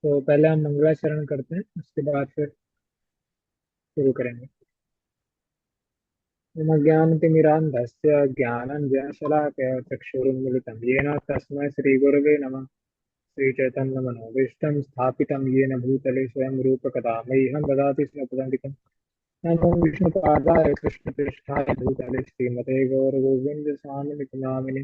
तो पहले हम मंगलाचरण करते हैं, उसके बाद फिर शुरू करेंगे। मम ज्ञानतिमिरान्धस्य ज्ञानञ्जनशलाकया चक्षुरुन्मिलितं येन तस्मै श्रीगुरवे नमः। श्रीचैतन्यमनोभीष्टं स्थापितं येन भूतले स्वयं रूपकदा मह्यं ददाति स्वपदान्तिकं। नमो विष्णुपादाय कृष्णपृष्ठाय भूतले श्रीमते गौरगोविन्दस्वामिनिति नामिने।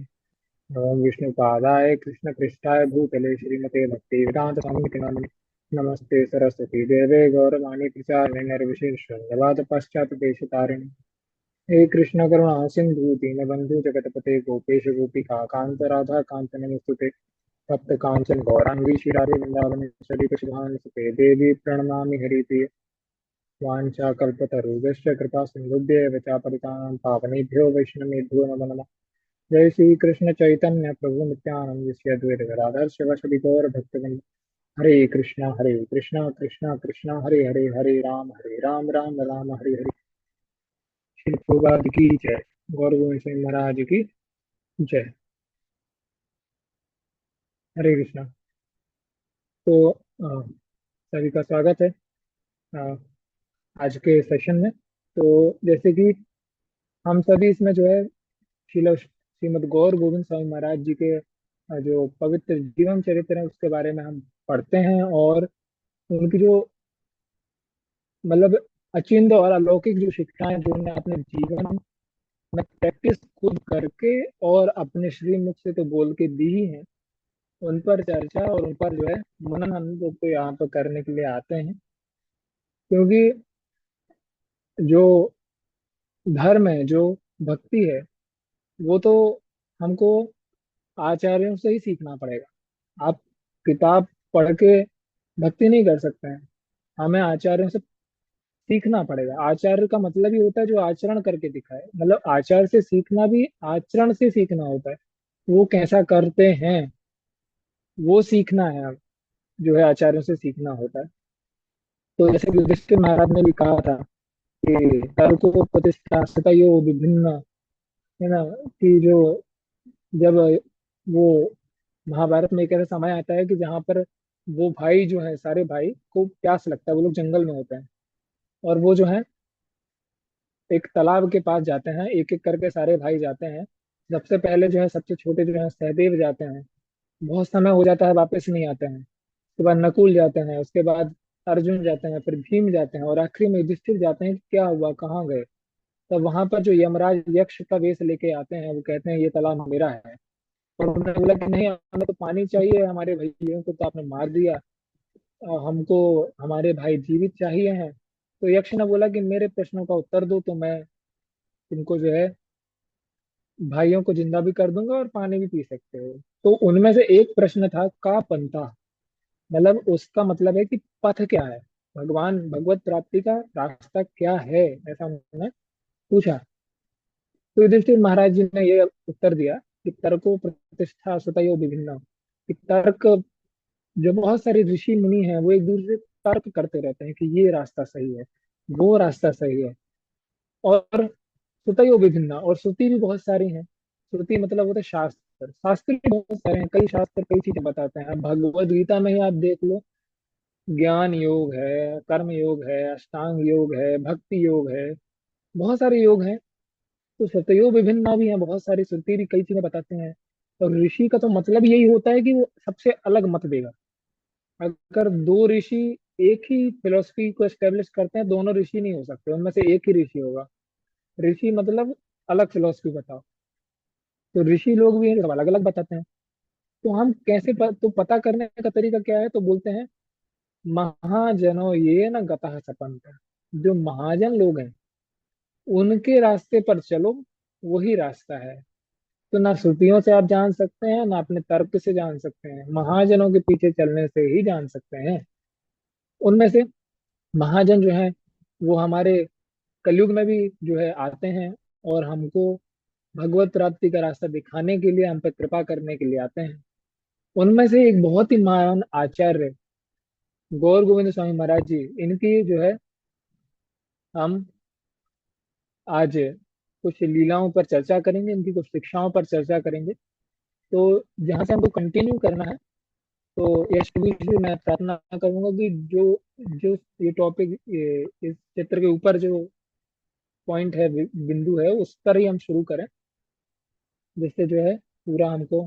नमो विष्णुपादाय कृष्णपृष्ठाय भूतले श्रीमते भक्तिवेदान्तस्वामिनिति नामिने। नमस्ते सरस्वती देवे गौरवाणी प्रचारिणे निर्विशेषशून्यवाद पाश्चात्यदेशतारिणे। हे कृष्ण करुणा सिंधु दीनबंधु जगतपते गोपेश गोपिका कांत राधा कांत नमस्तुते। तप्त कांचन गौरांगी शिरारे वृंदावन सुते देवी प्रणमामि हरिप्रिय। वाञ्छाकल्पतरुभ्यश्च कृपा सिन्धुभ्येव च पतितानां पावनेभ्यो वैष्णवेभ्यो नमो नमः। जय श्री कृष्ण चैतन्य प्रभु नित्यानंद श्री अद्वैत गदाधर शिवासदि गौर भक्तवृंद। हरे कृष्णा कृष्णा कृष्णा हरे हरे राम राम राम हरे हरे। श्री प्रभुपाद की जय। गौर गोविंद सिंह महाराज की जय। हरे कृष्णा। तो सभी का स्वागत है अ, आज के सेशन में। तो जैसे कि हम सभी इसमें जो है श्रीमद गौर गोविंद स्वामी महाराज जी के जो पवित्र जीवन चरित्र है उसके बारे में हम पढ़ते हैं, और उनकी जो मतलब अचिंत्य और अलौकिक जो शिक्षाएं जो उन्होंने अपने जीवन में प्रैक्टिस खुद करके और अपने श्री मुख से तो बोल के दी ही है, उन पर चर्चा और उन पर जो है मनन हम लोग को यहाँ पर करने के लिए आते हैं। क्योंकि जो धर्म है, जो भक्ति है, वो तो हमको आचार्यों से ही सीखना पड़ेगा। आप किताब पढ़ के भक्ति नहीं कर सकते हैं, हमें आचार्यों से सीखना पड़ेगा। आचार्य का मतलब ही होता है जो आचरण करके दिखाए, मतलब आचार्य से सीखना भी आचरण से सीखना होता है। वो कैसा करते हैं वो सीखना है, हम जो है आचार्यों से सीखना होता है। तो जैसे कि युधिष्ठिर महाराज ने भी कहा था कि तर्को प्रतिष्ठा सतयो विभिन्न, है ना। कि जो जब वो महाभारत में एक ऐसा समय आता है कि जहाँ पर वो भाई जो है, सारे भाई को प्यास लगता है, वो लोग जंगल में होते हैं, और वो जो है एक तालाब के पास जाते हैं, एक एक करके सारे भाई जाते हैं। सबसे पहले जो है सबसे छोटे जो है सहदेव जाते हैं, बहुत समय हो जाता है वापस नहीं आते हैं। उसके बाद नकुल जाते हैं, उसके बाद अर्जुन जाते हैं, फिर भीम जाते हैं, और आखिरी में युधिष्ठिर जाते हैं कि क्या हुआ, कहाँ गए। तब वहां पर जो यमराज यक्ष का वेश लेके आते हैं, वो कहते हैं ये तालाब मेरा है। और उन्होंने बोला कि नहीं, हमें तो पानी चाहिए, हमारे भाइयों को तो आपने मार दिया, और हमको हमारे भाई जीवित चाहिए हैं। तो यक्ष ने बोला कि मेरे प्रश्नों का उत्तर दो तो मैं तुमको जो है भाइयों को जिंदा भी कर दूंगा और पानी भी पी सकते हो। तो उनमें से एक प्रश्न था का पंथा, मतलब उसका मतलब है कि पथ क्या है, भगवान भगवत प्राप्ति का रास्ता क्या है, ऐसा उन्होंने पूछा। तो युधिष्ठिर महाराज जी ने ये उत्तर दिया कि तर्को प्रतिष्ठा सुतयो विभिन्न। कि तर्क, जो बहुत सारे ऋषि मुनि हैं वो एक दूसरे से तर्क करते रहते हैं कि ये रास्ता सही है, वो रास्ता सही है। और श्रुतयो विभिन्न, और श्रुति भी बहुत सारी हैं। श्रुति मतलब होता है शास्त्र, शास्त्र भी बहुत सारे हैं, कई शास्त्र कई चीजें बताते हैं। अब भगवद गीता में ही आप देख लो, ज्ञान योग है, कर्म योग है, अष्टांग योग है, भक्ति योग है, बहुत सारे योग हैं। तो श्रुतयो विभिन्न भी हैं, बहुत सारी श्रुति भी कई चीजें बताते हैं। और ऋषि का तो मतलब यही होता है कि वो सबसे अलग मत देगा। अगर दो ऋषि एक ही फिलोसफी को एस्टेब्लिश करते हैं, दोनों ऋषि नहीं हो सकते, उनमें से एक ही ऋषि होगा। ऋषि मतलब अलग फिलोसफी बताओ। तो ऋषि लोग भी हैं, सब अलग अलग बताते हैं। तो हम कैसे तो पता करने का तरीका क्या है, तो बोलते हैं महाजनो ये न गतः सपंथ। जो महाजन लोग हैं उनके रास्ते पर चलो, वही रास्ता है। तो ना श्रुतियों से आप जान सकते हैं, ना अपने तर्क से जान सकते हैं, महाजनों के पीछे चलने से ही जान सकते हैं। उनमें से महाजन जो है वो हमारे कलयुग में भी जो है आते हैं, और हमको भगवत प्राप्ति का रास्ता दिखाने के लिए, हम पे कृपा करने के लिए आते हैं। उनमें से एक बहुत ही महान आचार्य गौर गोविंद स्वामी महाराज जी, इनकी जो है हम आज कुछ लीलाओं पर चर्चा करेंगे, इनकी कुछ शिक्षाओं पर चर्चा करेंगे। तो जहाँ से हमको कंटिन्यू करना है, तो यश भी से मैं प्रार्थना करूंगा कि जो जो ये टॉपिक, इस चित्र के ऊपर जो पॉइंट है, बिंदु है, उस पर ही हम शुरू करें, जिससे जो है पूरा हमको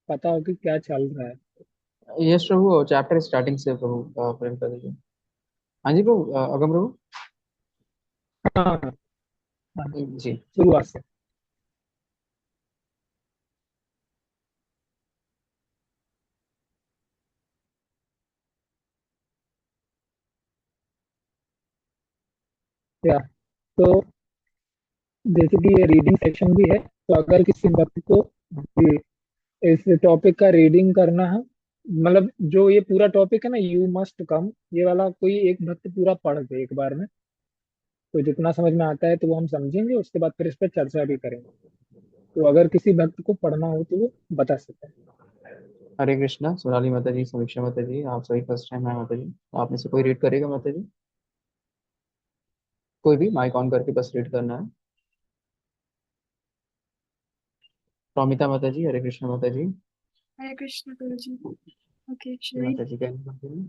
पता हो कि क्या चल रहा है। यस प्रभु, चैप्टर स्टार्टिंग से प्रभु प्रेम कर दीजिए। हाँ जी प्रभु, अगम प्रभु। हाँ हाँ हाँ, जी। शुरुआत से। या तो जैसे कि ये रीडिंग सेक्शन भी है, तो अगर किसी भक्त को इस टॉपिक का रीडिंग करना है, मतलब जो ये पूरा टॉपिक है ना, यू मस्ट कम, ये वाला कोई एक भक्त पूरा पढ़ दे एक बार में, तो जितना समझ में आता है तो वो हम समझेंगे, उसके बाद फिर इस पर चर्चा भी करेंगे। तो अगर किसी भक्त को पढ़ना हो तो वो बता सकते हैं। हरे कृष्णा, सोनाली माता जी, समीक्षा माता जी, आप सभी फर्स्ट टाइम है माता जी। आप में से कोई रीड करेगा माता जी? कोई भी माइक ऑन करके बस रीड करना है। प्रमिता माता जी, हरे कृष्णा माता जी। Hare Krishna Guruji. Okay, should ji I read? माता जी, कहना माता जी।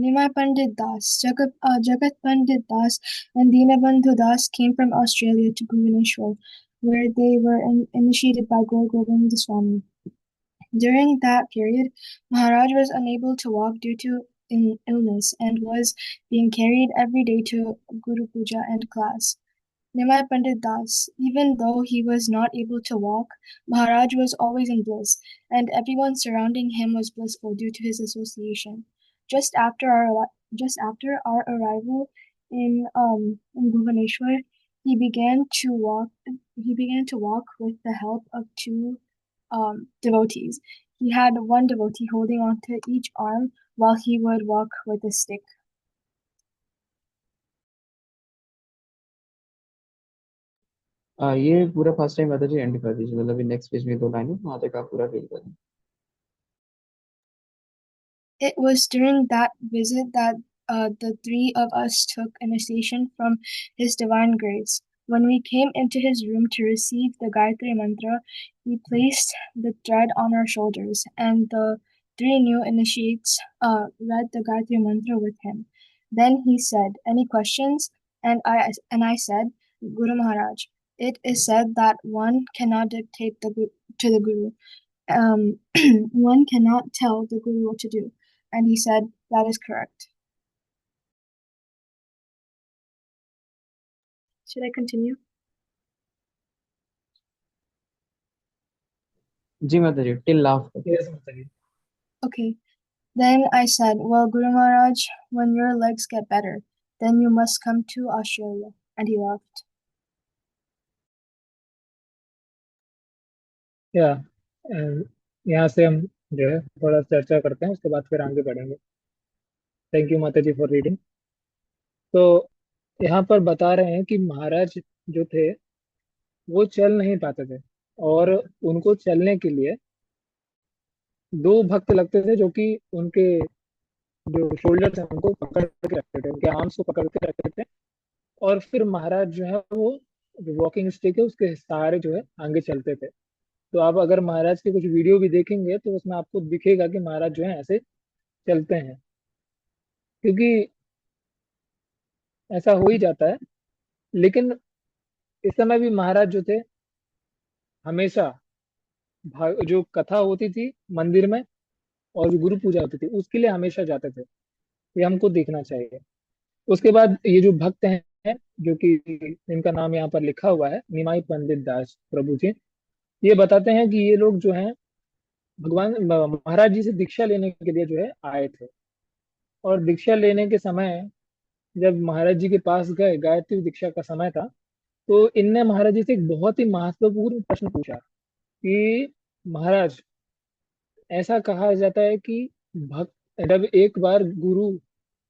Nimai Pandit Das, Jagat Pandit Das, and Dinabandhu Das came from Australia to Bhubaneswar, where they were initiated by Guru Gobind Swami. During that period, Maharaj was unable to walk due to illness and was being carried every day to Guru Puja and class. Nimai Pandit Das, even though he was not able to walk, Maharaj was always in bliss, and everyone surrounding him was blissful due to his association. Just after our arrival in Bhubaneswar, he began to walk. He began to walk with the help of two devotees. He had one devotee holding onto each arm while he would walk with a stick. ये पूरा first time माता जी and कर दीजिए, मतलब next page में दो लाइनें वहाँ तक आप पूरा रीड करें। It was during that visit that the three of us took initiation from His Divine Grace. When we came into his room to receive the Gayatri Mantra, he placed the thread on our shoulders, and the three new initiates read the Gayatri Mantra with him. Then he said, "Any questions?" And I said, "Guru Maharaj, it is said that one cannot dictate to the Guru. Um, one cannot tell the Guru what to do." And he said, "That is correct." Should I continue? जी माता जी, till last. Yes बताइए। Okay. Then I said, "Well, Guru Maharaj, when your legs get better, then you must come to Australia." And he laughed. या यहाँ से हम जो है थोड़ा चर्चा करते हैं, उसके बाद फिर आगे बढ़ेंगे। थैंक यू माता जी फॉर रीडिंग। तो यहाँ पर बता रहे हैं कि महाराज जो थे वो चल नहीं पाते थे, और उनको चलने के लिए दो भक्त लगते थे, जो कि उनके जो शोल्डर्स हैं उनको पकड़ के रखते थे, उनके आर्म्स को पकड़ के रखते थे। और फिर महाराज जो है वो जो वॉकिंग स्टिक है उसके सहारे जो है आगे चलते थे। तो आप अगर महाराज के कुछ वीडियो भी देखेंगे तो उसमें आपको दिखेगा कि महाराज जो है ऐसे चलते हैं, क्योंकि ऐसा हो ही जाता है। लेकिन इस समय भी महाराज जो थे हमेशा जो कथा होती थी मंदिर में और जो गुरु पूजा होती थी उसके लिए हमेशा जाते थे, ये हमको देखना चाहिए। उसके बाद ये जो भक्त हैं, जो कि इनका नाम यहाँ पर लिखा हुआ है, निमाई पंडित दास प्रभु जी, ये बताते हैं कि ये लोग जो हैं भगवान महाराज जी से दीक्षा लेने के लिए जो है आए थे। और दीक्षा लेने के समय जब महाराज जी के पास गए, गायत्री दीक्षा का समय था, तो इनने महाराज जी से एक बहुत ही महत्वपूर्ण प्रश्न पूछा कि महाराज, ऐसा कहा जाता है कि भक्त जब एक बार गुरु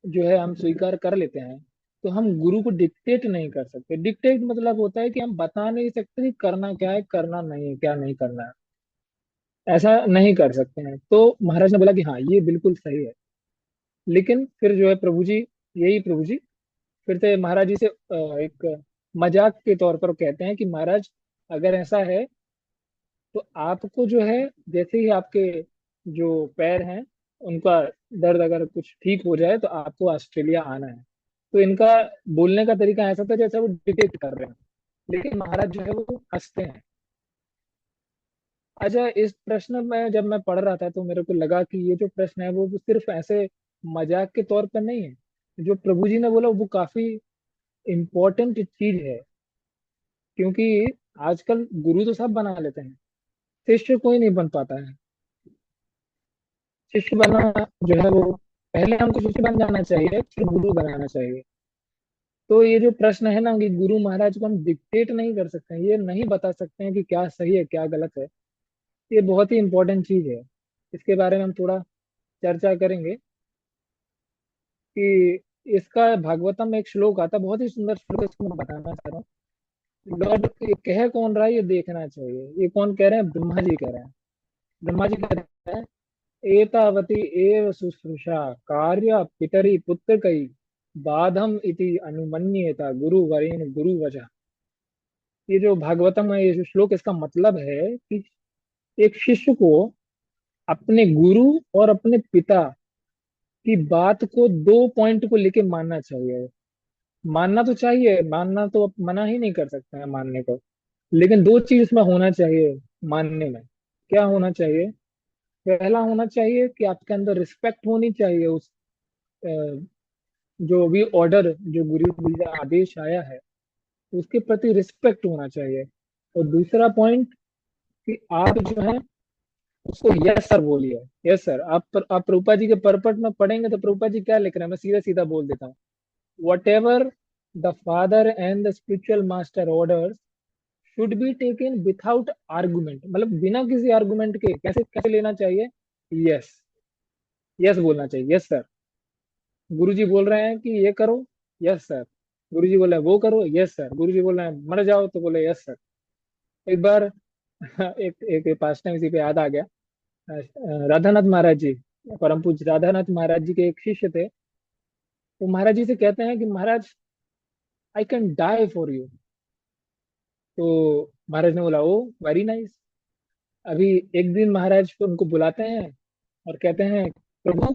जो है हम स्वीकार कर लेते हैं, तो हम गुरु को डिक्टेट नहीं कर सकते। डिक्टेट मतलब होता है कि हम बता नहीं सकते कि करना क्या है, करना नहीं है, क्या नहीं करना है, ऐसा नहीं कर सकते हैं। तो महाराज ने बोला कि हाँ ये बिल्कुल सही है। लेकिन फिर जो है प्रभु जी, यही प्रभु जी फिर से महाराज जी से एक मजाक के तौर पर कहते हैं कि महाराज, अगर ऐसा है तो आपको जो है, जैसे ही आपके जो पैर हैं उनका दर्द अगर कुछ ठीक हो जाए तो आपको ऑस्ट्रेलिया आना है। तो इनका बोलने का तरीका ऐसा था जैसे वो डिटेक्ट कर रहे हैं, लेकिन महाराज जो है वो हंसते हैं। अच्छा, इस प्रश्न में जब मैं पढ़ रहा था तो मेरे को लगा कि ये जो प्रश्न है वो सिर्फ ऐसे मजाक के तौर पर नहीं है। जो प्रभु जी ने बोला वो काफी इम्पोर्टेंट चीज है, क्योंकि आजकल गुरु तो सब बना लेते हैं, शिष्य कोई नहीं बन पाता है। शिष्य बनना जो है वो, पहले हमको शिष्य बन जाना चाहिए फिर गुरु बनाना चाहिए। तो ये जो प्रश्न है ना कि गुरु महाराज को हम डिक्टेट नहीं कर सकते हैं, ये नहीं बता सकते हैं कि क्या सही है क्या गलत है, ये बहुत ही इंपॉर्टेंट चीज है। इसके बारे में हम थोड़ा चर्चा करेंगे कि इसका भागवतम में एक श्लोक आता है, बहुत ही सुंदर श्लोक है, इसको मैं बताना चाह रहा हूँ। लॉर्ड ये कह कौन रहा है ये देखना चाहिए। ये कौन कह रहे हैं? ब्रह्मा जी कह रहे हैं। ब्रह्मा जी कह रहे हैं, एतावती एव शुश्रूषा कार्य पितरि पुत्र कई बाधम इति अनुमन्येता गुरु वरेण गुरु वजह। ये जो भागवतम है, ये जो श्लोक, इसका मतलब है कि एक शिष्य को अपने गुरु और अपने पिता की बात को, दो पॉइंट को लेके मानना चाहिए। मानना तो चाहिए, मानना तो मना ही नहीं कर सकते हैं मानने को, लेकिन दो चीज इसमें होना चाहिए मानने में। क्या होना चाहिए? पहला होना चाहिए कि आपके अंदर रिस्पेक्ट होनी चाहिए उस अ, जो भी ऑर्डर, जो गुरु जी का आदेश आया है उसके प्रति रिस्पेक्ट होना चाहिए। और दूसरा पॉइंट कि आप जो है उसको यस सर बोलिए। Yes sir. आप प्रभुपा जी के परपट में पढ़ेंगे तो प्रभुपा जी क्या लिख रहे हैं, मैं सीधा सीधा बोल देता हूँ। What ever the father and the spiritual master orders should be taken without argument, मतलब बिना किसी आर्गुमेंट के कैसे कैसे लेना चाहिए? यस। यस बोलना चाहिए, यस सर। गुरु जी बोल रहे हैं कि ये करो, यस सर। गुरु जी बोल रहे हैं वो करो, यस सर। गुरु जी बोल रहे हैं मर जाओ, तो बोले यस सर। एक बार एक एक पास टाइम इसी पे याद आ गया। राधानाथ महाराज जी, परम पूज्य राधानाथ महाराज जी के एक शिष्य थे। वो महाराज जी से कहते हैं कि महाराज, I can die for you. तो महाराज ने बोला ओ वेरी नाइस। अभी एक दिन महाराज को उनको बुलाते हैं और कहते हैं, प्रभु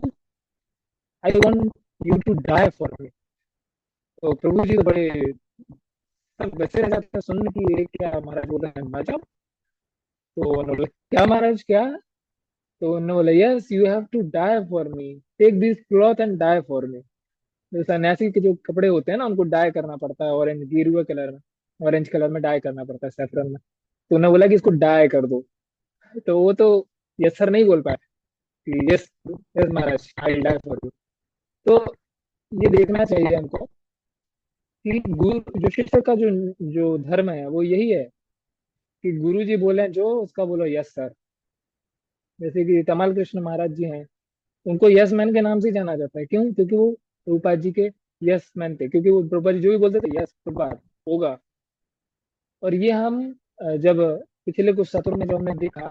I want you to die for me. तो प्रभु जी तो बड़े सब वैसे रह जाते हैं सुनने की, ये क्या महाराज बोल रहे हैं, मजा। तो उन्होंने बोला क्या महाराज क्या? तो उन्होंने बोला yes you have to die for me, take this cloth and die for me. जो सन्यासी के जो कपड़े होते हैं ना उनको डाई करना पड़ता है ऑरेंज गेरुआ कलर में, ऑरेंज कलर में डाई करना पड़ता है, सैफरन में। तो उन्होंने बोला कि इसको डाई कर दो। तो वो तो यस सर नहीं बोल पाए कि यस यस महाराज आई डाई फॉर यू। तो ये देखना चाहिए हमको कि गुरु जो शिष्य का जो जो धर्म है वो यही है कि गुरु जी बोले जो उसका बोलो यस सर। जैसे कि तमाल कृष्ण महाराज जी हैं, उनको यस मैन के नाम से ही जाना जाता है। क्यों? क्योंकि वो प्रभुपाद जी के यस मैन थे, क्योंकि वो प्रभुपाद जी जो भी बोलते थे यस प्रभुपाद होगा। और ये हम जब पिछले कुछ सत्रों में जो हमने देखा,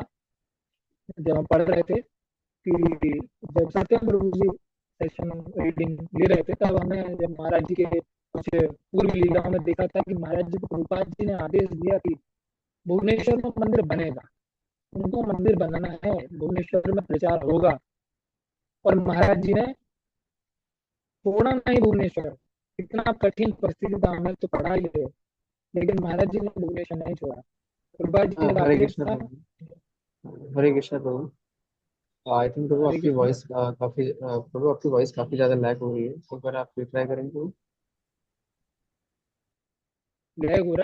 जब हम पढ़ रहे थे कि जब सत्यम प्रभु जी सेशन रीडिंग ले रहे थे, तब हमें जब महाराज जी के कुछ पूर्व लीलाओं में देखा था कि महाराज जी को प्रभुपाद जी ने आदेश दिया कि भुवनेश्वर में मंदिर बनेगा, उनको मंदिर बनाना है, भुवनेश्वर में प्रचार होगा। और महाराज जी ने छोड़ा नहीं भुवनेश्वर। इतना कठिन परिस्थिति था, हमने तो पढ़ा ही है, लेकिन महाराज जी ने भुवनेश्वर नहीं छोड़ा। प्रभुपाद जी का हरे आदेश कृष्ण था। प्रभु। हरे कृष्ण प्रभु। आई थिंक प्रभु हरे आपकी कृष्ण। वॉइस काफी प्रभु आपकी वॉइस काफी ज्यादा लैग हो रही है, तो अगर आप रिप्लाई करेंगे तो। जय गुरु।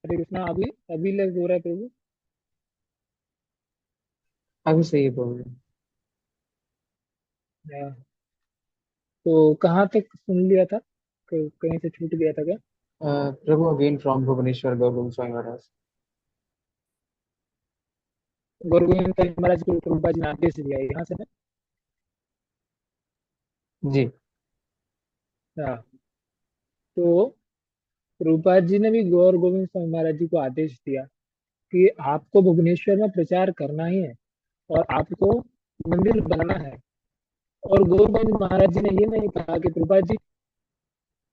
हरे कृष्णा। अभी अभी लग हो रहा है प्रभु। अभी सही है प्रभु। हाँ, तो कहाँ तक सुन लिया था? कहीं से छूट गया था क्या? प्रभु अगेन फ्रॉम भुवनेश्वर गौरव स्वामी महाराज। गौर गोविंद का महाराज को प्रभुपाद जी ने आदेश दिया है यहाँ से ना? जी। हाँ। तो प्रभुपाद जी ने भी गौर गोविंद स्वामी महाराज जी को आदेश दिया कि आपको भुवनेश्वर में प्रचार करना ही है और आपको मंदिर बनाना है। और गौर गोविंद महाराज जी ने ये नहीं कहा कि प्रभुपाद जी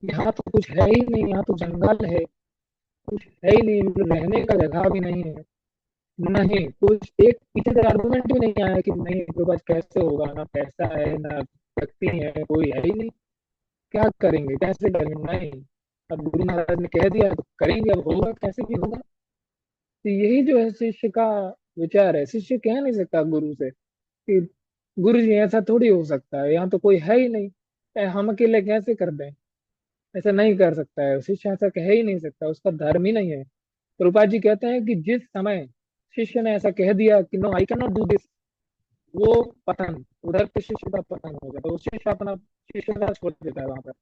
यहाँ तो कुछ है ही नहीं, यहाँ तो जंगल है, कुछ है ही नहीं, मतलब रहने का जगह भी नहीं है। नहीं कुछ एक पीछे से आर्गुमेंट भी नहीं आया कि नहीं इनके पास कैसे होगा, ना पैसा है ना व्यक्ति है, कोई है ही नहीं, क्या करेंगे कैसे करेंगे, नहीं। अब गुरु महाराज ने कह दिया तो करेंगे, अब होगा कैसे भी होगा। तो यही जो है शिष्य का विचार है। शिष्य कह नहीं सकता गुरु से कि गुरु जी ऐसा थोड़ी हो सकता है, यहाँ तो कोई है ही नहीं, हम अकेले कैसे कर दें। ऐसा नहीं कर सकता है शिष्य, ऐसा कह ही नहीं सकता, उसका धर्म ही नहीं है। प्रभुपाद जी कहते हैं कि जिस समय शिष्य ने ऐसा कह दिया कि no I can not do this, वो पतन, उधर पे शिष्य का पतन हो गया, तो वो शिष्य अपना शिष्यता छोड़ देता है वहां पर।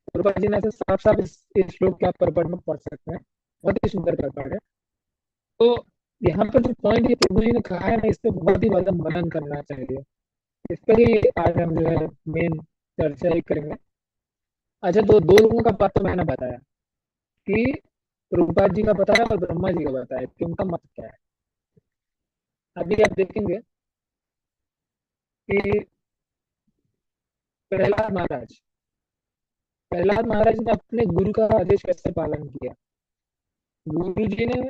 प्रभुपाद जी ने ऐसे साफ साफ इस श्लोक के आप परपट में पढ़ सकते हैं, बहुत ही सुंदर परपट है। तो यहाँ पर जो पॉइंट ये प्रभु जी ने कहा है ना, इस पे बहुत ही ज्यादा मनन करना चाहिए। इस पर ही आज हम जो है मेन चर्चा ही करेंगे। अच्छा, तो दो लोगों का बात तो मैंने बताया कि प्रभुपाद जी का बताया और ब्रह्मा जी का बताया कि उनका मत क्या है। अभी आप देखेंगे कि प्रहलाद महाराज प्रहलाद महाराज ने अपने गुरु का आदेश कैसे पालन किया। गुरु जी ने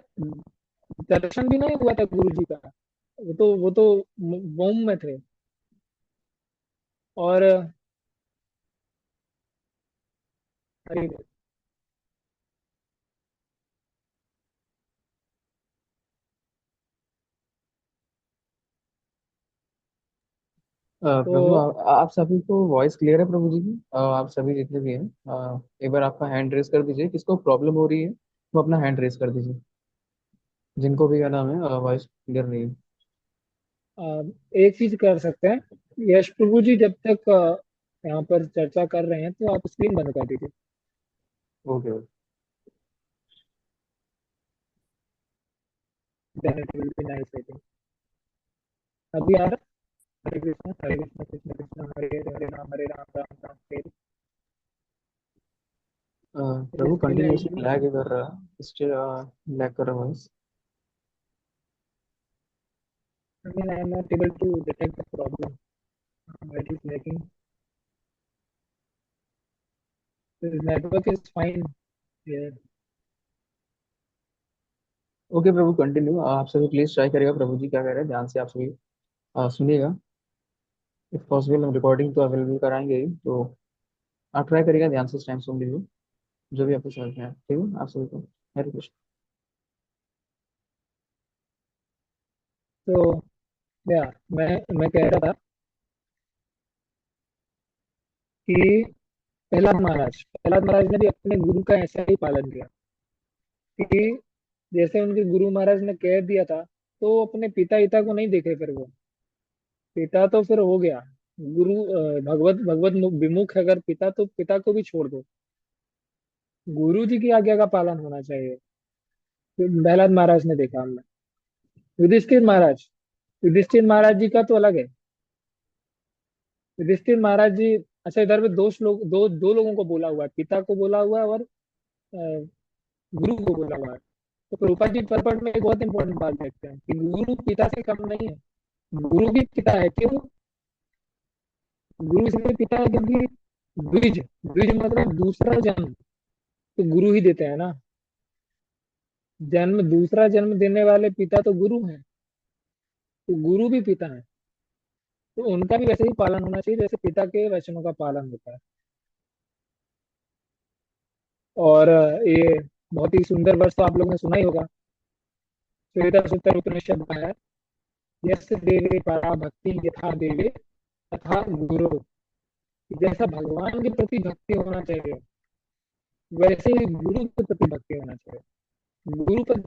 दर्शन भी नहीं हुआ था गुरु जी का, वो तो मोम में थे। और अरे प्रभु तो आप सभी को वॉइस क्लियर है प्रभु जी की? आप सभी जितने भी हैं, एक बार आपका हैंड रेस कर दीजिए, किसको प्रॉब्लम हो रही है वो अपना हैंड रेस कर दीजिए, जिनको भी क्या नाम है वॉइस क्लियर नहीं है। अ, एक चीज कर सकते हैं, यश प्रभु जी जब तक यहाँ पर चर्चा कर रहे हैं तो आप स्क्रीन बंद कर दीजिए। Okay. Then it will be nice, I think। अभी आ रहा। हरे कृष्ण कृष्ण कृष्ण हरे हरे राम राम राम हरे। प्रभु Still I continuously see, lag कर रहा है, स्टिल लैग कर रहा है voice. I mean I am not able to detect the problem. It is lagging. The network is fine here। Okay Prabhu continue, आप सभी प्लीज ट्राई करिएगा, प्रभु जी क्या कह रहे हैं ध्यान से आप सभी सुनिएगा। इफ पॉसिबल हम रिकॉर्डिंग तो अवेलेबल कराएंगे ही, तो आप ट्राई करिएगा ध्यान से, इस टाइम सुन लीजिए जो भी आपको समझ में आए, ठीक है आप सभी को हरे कृष्ण। तो या मैं कह रहा था कि प्रहलाद महाराज ने भी अपने गुरु का ऐसा ही पालन किया कि जैसे उनके गुरु महाराज ने कह दिया था, तो वो अपने पिता पिता को नहीं देखे। फिर वो पिता तो फिर हो गया, गुरु भगवत भगवत विमुख है अगर पिता, तो पिता को भी छोड़ दो, गुरु जी की आज्ञा का पालन होना चाहिए। तो प्रहलाद महाराज ने देखा हमने। युधिष्ठिर महाराज युधिष्ठिर महाराज जी का तो अलग है। युधिष्ठिर महाराज जी, अच्छा इधर पे दो लोगों को बोला हुआ है, पिता को बोला हुआ है और गुरु को बोला हुआ है। तो प्रभुपाद जी परपट में एक बहुत इंपॉर्टेंट बात देखते हैं कि गुरु पिता से कम नहीं है, गुरु भी पिता है। क्यों? गुरु इसलिए पिता है क्योंकि द्विज द्विज मतलब दूसरा जन्म तो गुरु ही देते हैं ना। दूसरा जन्म देने वाले पिता तो गुरु हैं, तो गुरु भी पिता है, तो उनका भी वैसे ही पालन होना चाहिए जैसे पिता के वचनों का पालन होता है। और ये बहुत ही सुंदर वर्ष तो आप लोगों ने सुना ही होगा, श्वेता सुतर उपनिषद में है, यस देवे परा भक्ति यथा देवे तथा गुरु। जैसा भगवान के प्रति भक्ति होना चाहिए, वैसे ही गुरु के प्रति भक्ति होना चाहिए। गुरु पर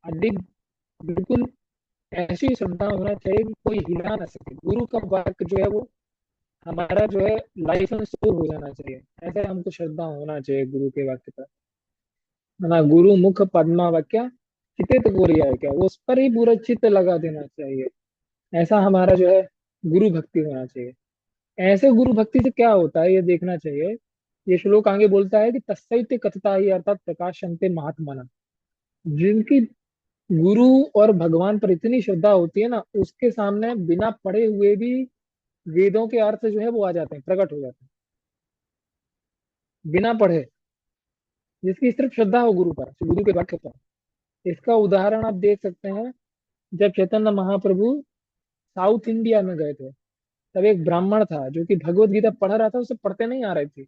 अधिक बिल्कुल ऐसी श्रद्धा होना चाहिए कि कोई हिला ना सके। गुरु का वाक्य जो है वो हमारा जो है लाइफ में स्टोर हो जाना चाहिए, ऐसा हमको श्रद्धा होना चाहिए गुरु के वाक्य पर, है ना। गुरु मुख पद्मा वाक्य चित्त गोरिया है क्या, उस पर ही पूरा चित्त लगा देना चाहिए। ऐसा हमारा जो है गुरु भक्ति होना चाहिए। ऐसे गुरु भक्ति से क्या होता है ये देखना चाहिए। ये श्लोक आगे बोलता है कि तस्सैते कथता ही अर्थात प्रकाशन्ते महात्मना। जिनकी गुरु और भगवान पर इतनी श्रद्धा होती है ना, उसके सामने बिना पढ़े हुए भी वेदों के अर्थ जो है वो आ जाते हैं, प्रकट हो जाते हैं बिना पढ़े। जिसकी सिर्फ श्रद्धा हो गुरु पर, गुरु के वाक्य पर। इसका उदाहरण आप देख सकते हैं, जब चैतन्य महाप्रभु साउथ इंडिया में गए थे, तब एक ब्राह्मण था जो कि भगवत गीता पढ़ रहा था, उसे पढ़ते नहीं आ रही थी,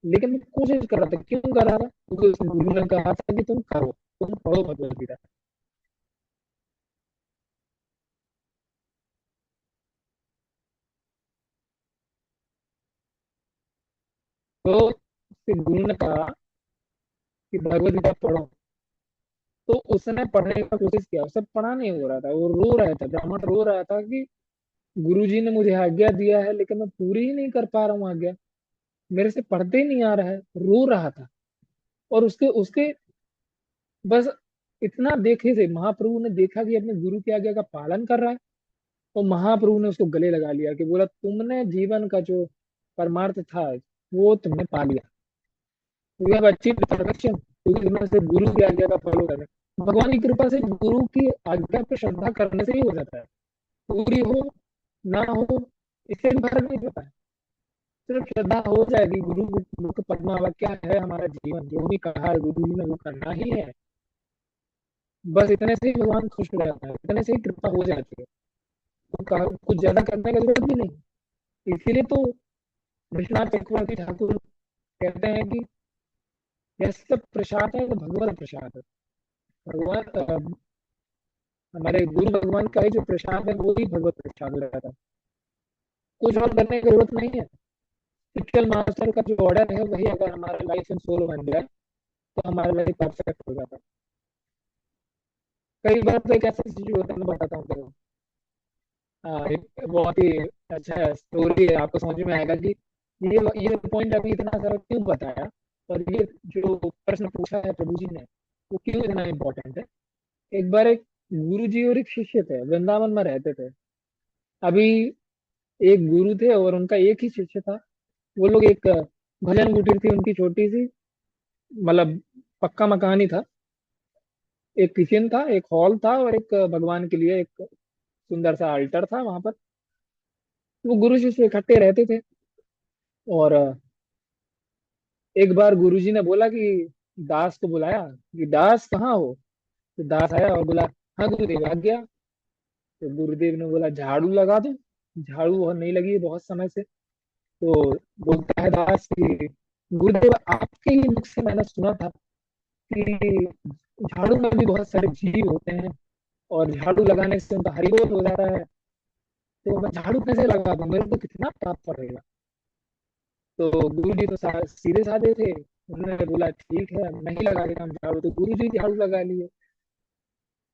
लेकिन वो कोशिश कर रहा था। क्यों कर रहा था? क्योंकि उसके गुरु ने कहा था कि तुम करो, तुम पढ़ो भगवत गीता। तो उसके गुरु ने कहा कि भगवत गीता पढ़ो, तो उसने पढ़ने का कोशिश किया, उसे पढ़ा नहीं हो रहा था, वो रो रहा था, ब्राह्मण रो रहा था कि गुरुजी ने मुझे आज्ञा दिया है, लेकिन मैं पूरी ही नहीं कर पा रहा हूँ आज्ञा, मेरे से पढ़ते ही नहीं आ रहा है, रो रहा था। और उसके उसके बस इतना देखे से महाप्रभु ने देखा कि अपने गुरु की आज्ञा का पालन कर रहा है, तो महाप्रभु ने उसको गले लगा लिया कि बोला, तुमने जीवन का जो परमार्थ था वो तुमने पा लिया, यू हैव अचीव्ड परफेक्शन, क्योंकि तुमने सिर्फ गुरु की आज्ञा का फॉलो कर। भगवान की कृपा से गुरु की आज्ञा पे श्रद्धा करने से ही हो जाता है, पूरी हो ना हो इससे भी फर्क नहीं पड़ता है। सिर्फ श्रद्धा हो जाएगी, गुरु मुख पद्मा वाक्य है हमारा जीवन, जो भी कहा है गुरु जी ने वो करना ही है। बस इतने से ही भगवान खुश हो जाता है, इतने से ही कृपा हो जाती है, तो कुछ ज्यादा करने की जरूरत भी नहीं। इसीलिए तो विश्वनाथ चक्रवर्ती ठाकुर कहते हैं कि यह सब प्रसाद है तो भगवत प्रसाद है। भगवान हमारे गुरु भगवान का ही जो प्रसाद है वो ही भगवत प्रसाद रहता है, कुछ और करने की जरूरत नहीं है। स्पिरिचुअल मास्टर का जो ऑर्डर है वही अगर हमारा लाइफ एंड सोल बन जाए तो हमारा लाइफ परफेक्ट हो जाता है। कई बार तो एक ऐसा सिचुएशन में बताता हूँ देखो। एक बहुत ही अच्छा स्टोरी है, आपको समझ में आएगा कि ये पॉइंट अभी इतना सारा क्यों बताया, और ये जो प्रश्न पूछा है प्रभु जी ने वो क्यों इतना इम्पोर्टेंट है। एक बार एक गुरु जी और एक शिष्य थे, वृंदावन में रहते थे। अभी एक गुरु थे और उनका एक ही शिष्य था। वो लोग एक भजन कुटीर थी उनकी, छोटी सी, मतलब पक्का मकान ही था। एक किचन था, एक हॉल था, और एक भगवान के लिए एक सुंदर सा अल्टर था वहां पर। वो गुरु शिष्य इकट्ठे रहते थे। और एक बार गुरुजी ने बोला कि दास को बुलाया कि दास कहाँ हो। तो दास आया और बोला, हाँ गुरुदेव आ गया। तो गुरुदेव ने बोला, झाड़ू लगा दो। झाड़ू और नहीं लगी है बहुत समय से। तो बोलता है दास कि गुरुदेव आपके ही मुख से मैंने सुना था कि झाड़ू में भी बहुत सारे जीव होते हैं, और झाड़ू लगाने से उनका हरिबोल हो जाता है, तो मैं झाड़ू कैसे लगा दूं, मेरे को कितना पाप पड़ेगा। तो गुरु जी तो सीधे साधे थे, उन्होंने बोला ठीक है मैं ही लगा देता हूँ झाड़ू। तो गुरु जी झाड़ू लगा लिए।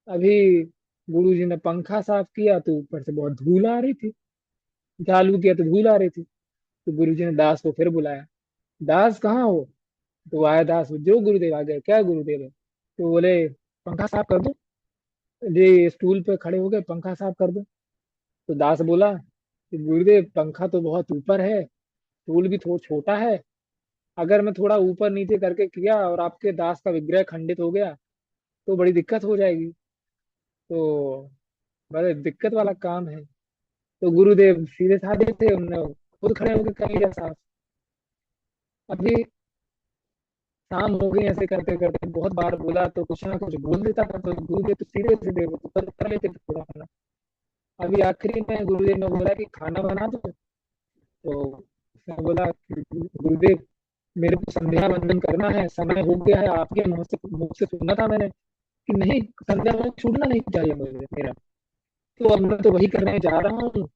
अभी गुरु जी ने पंखा साफ किया तो ऊपर से बहुत धूल आ रही थी, चालू किया तो धूल आ रही थी। तो गुरु जी ने दास को फिर बुलाया, दास कहाँ हो। तो आया दास, जो गुरुदेव आ गए, क्या गुरुदेव है। तो बोले, पंखा साफ कर दो। जी स्टूल पे खड़े हो गए, पंखा साफ कर दो। तो दास बोला कि गुरुदेव पंखा तो बहुत ऊपर है, स्टूल भी थोड़ा छोटा है, अगर मैं थोड़ा ऊपर नीचे करके किया और आपके दास का विग्रह खंडित हो गया तो बड़ी दिक्कत हो जाएगी। तो बड़े दिक्कत वाला काम है। तो गुरुदेव सीधे साधे थे, उन्होंने खुद खड़े होकर कर लिया साफ। अभी शाम हो गई, ऐसे करते करते बहुत बार बोला तो कुछ ना कुछ बोल देता था, तो गुरुदेव तो सीधे सीधे वो तो कर लेते थे थोड़ा खाना। अभी आखिरी में गुरुदेव ने बोला कि खाना बना दो। तो उसने बोला कि गुरुदेव मेरे को संध्या वंदन करना है, समय हो गया है, आपके मुंह से सुना था मैंने कि नहीं, संध्या वंदन छूटना नहीं चाहिए मुझे मेरा, तो अब मैं तो वही करने जा रहा हूँ।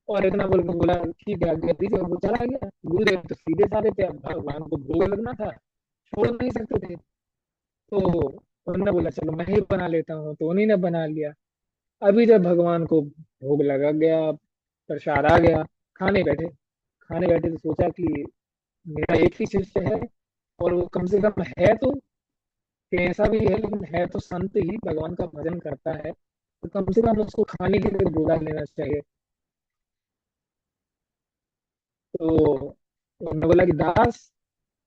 और इतना बोल के बोला ठीक है आज्ञा दीजिए, और वो चला गया। गुरुदेव तो सीधे साधे थे, अब भगवान को भोग लगना था, छोड़ नहीं सकते थे। तो उन्होंने बोला चलो मैं ही बना लेता हूँ, तो उन्हीं ने बना लिया। अभी जब भगवान को भोग लगा गया, प्रसाद आ गया, खाने बैठे। खाने बैठे तो सोचा कि मेरा एक ही शिष्य है, और वो कम से कम है तो कैसा भी है, लेकिन है तो संत ही, भगवान का भजन करता है, तो कम से कम उसको खाने के लिए बुला लेना चाहिए। तो उन्होंने बोला कि दास।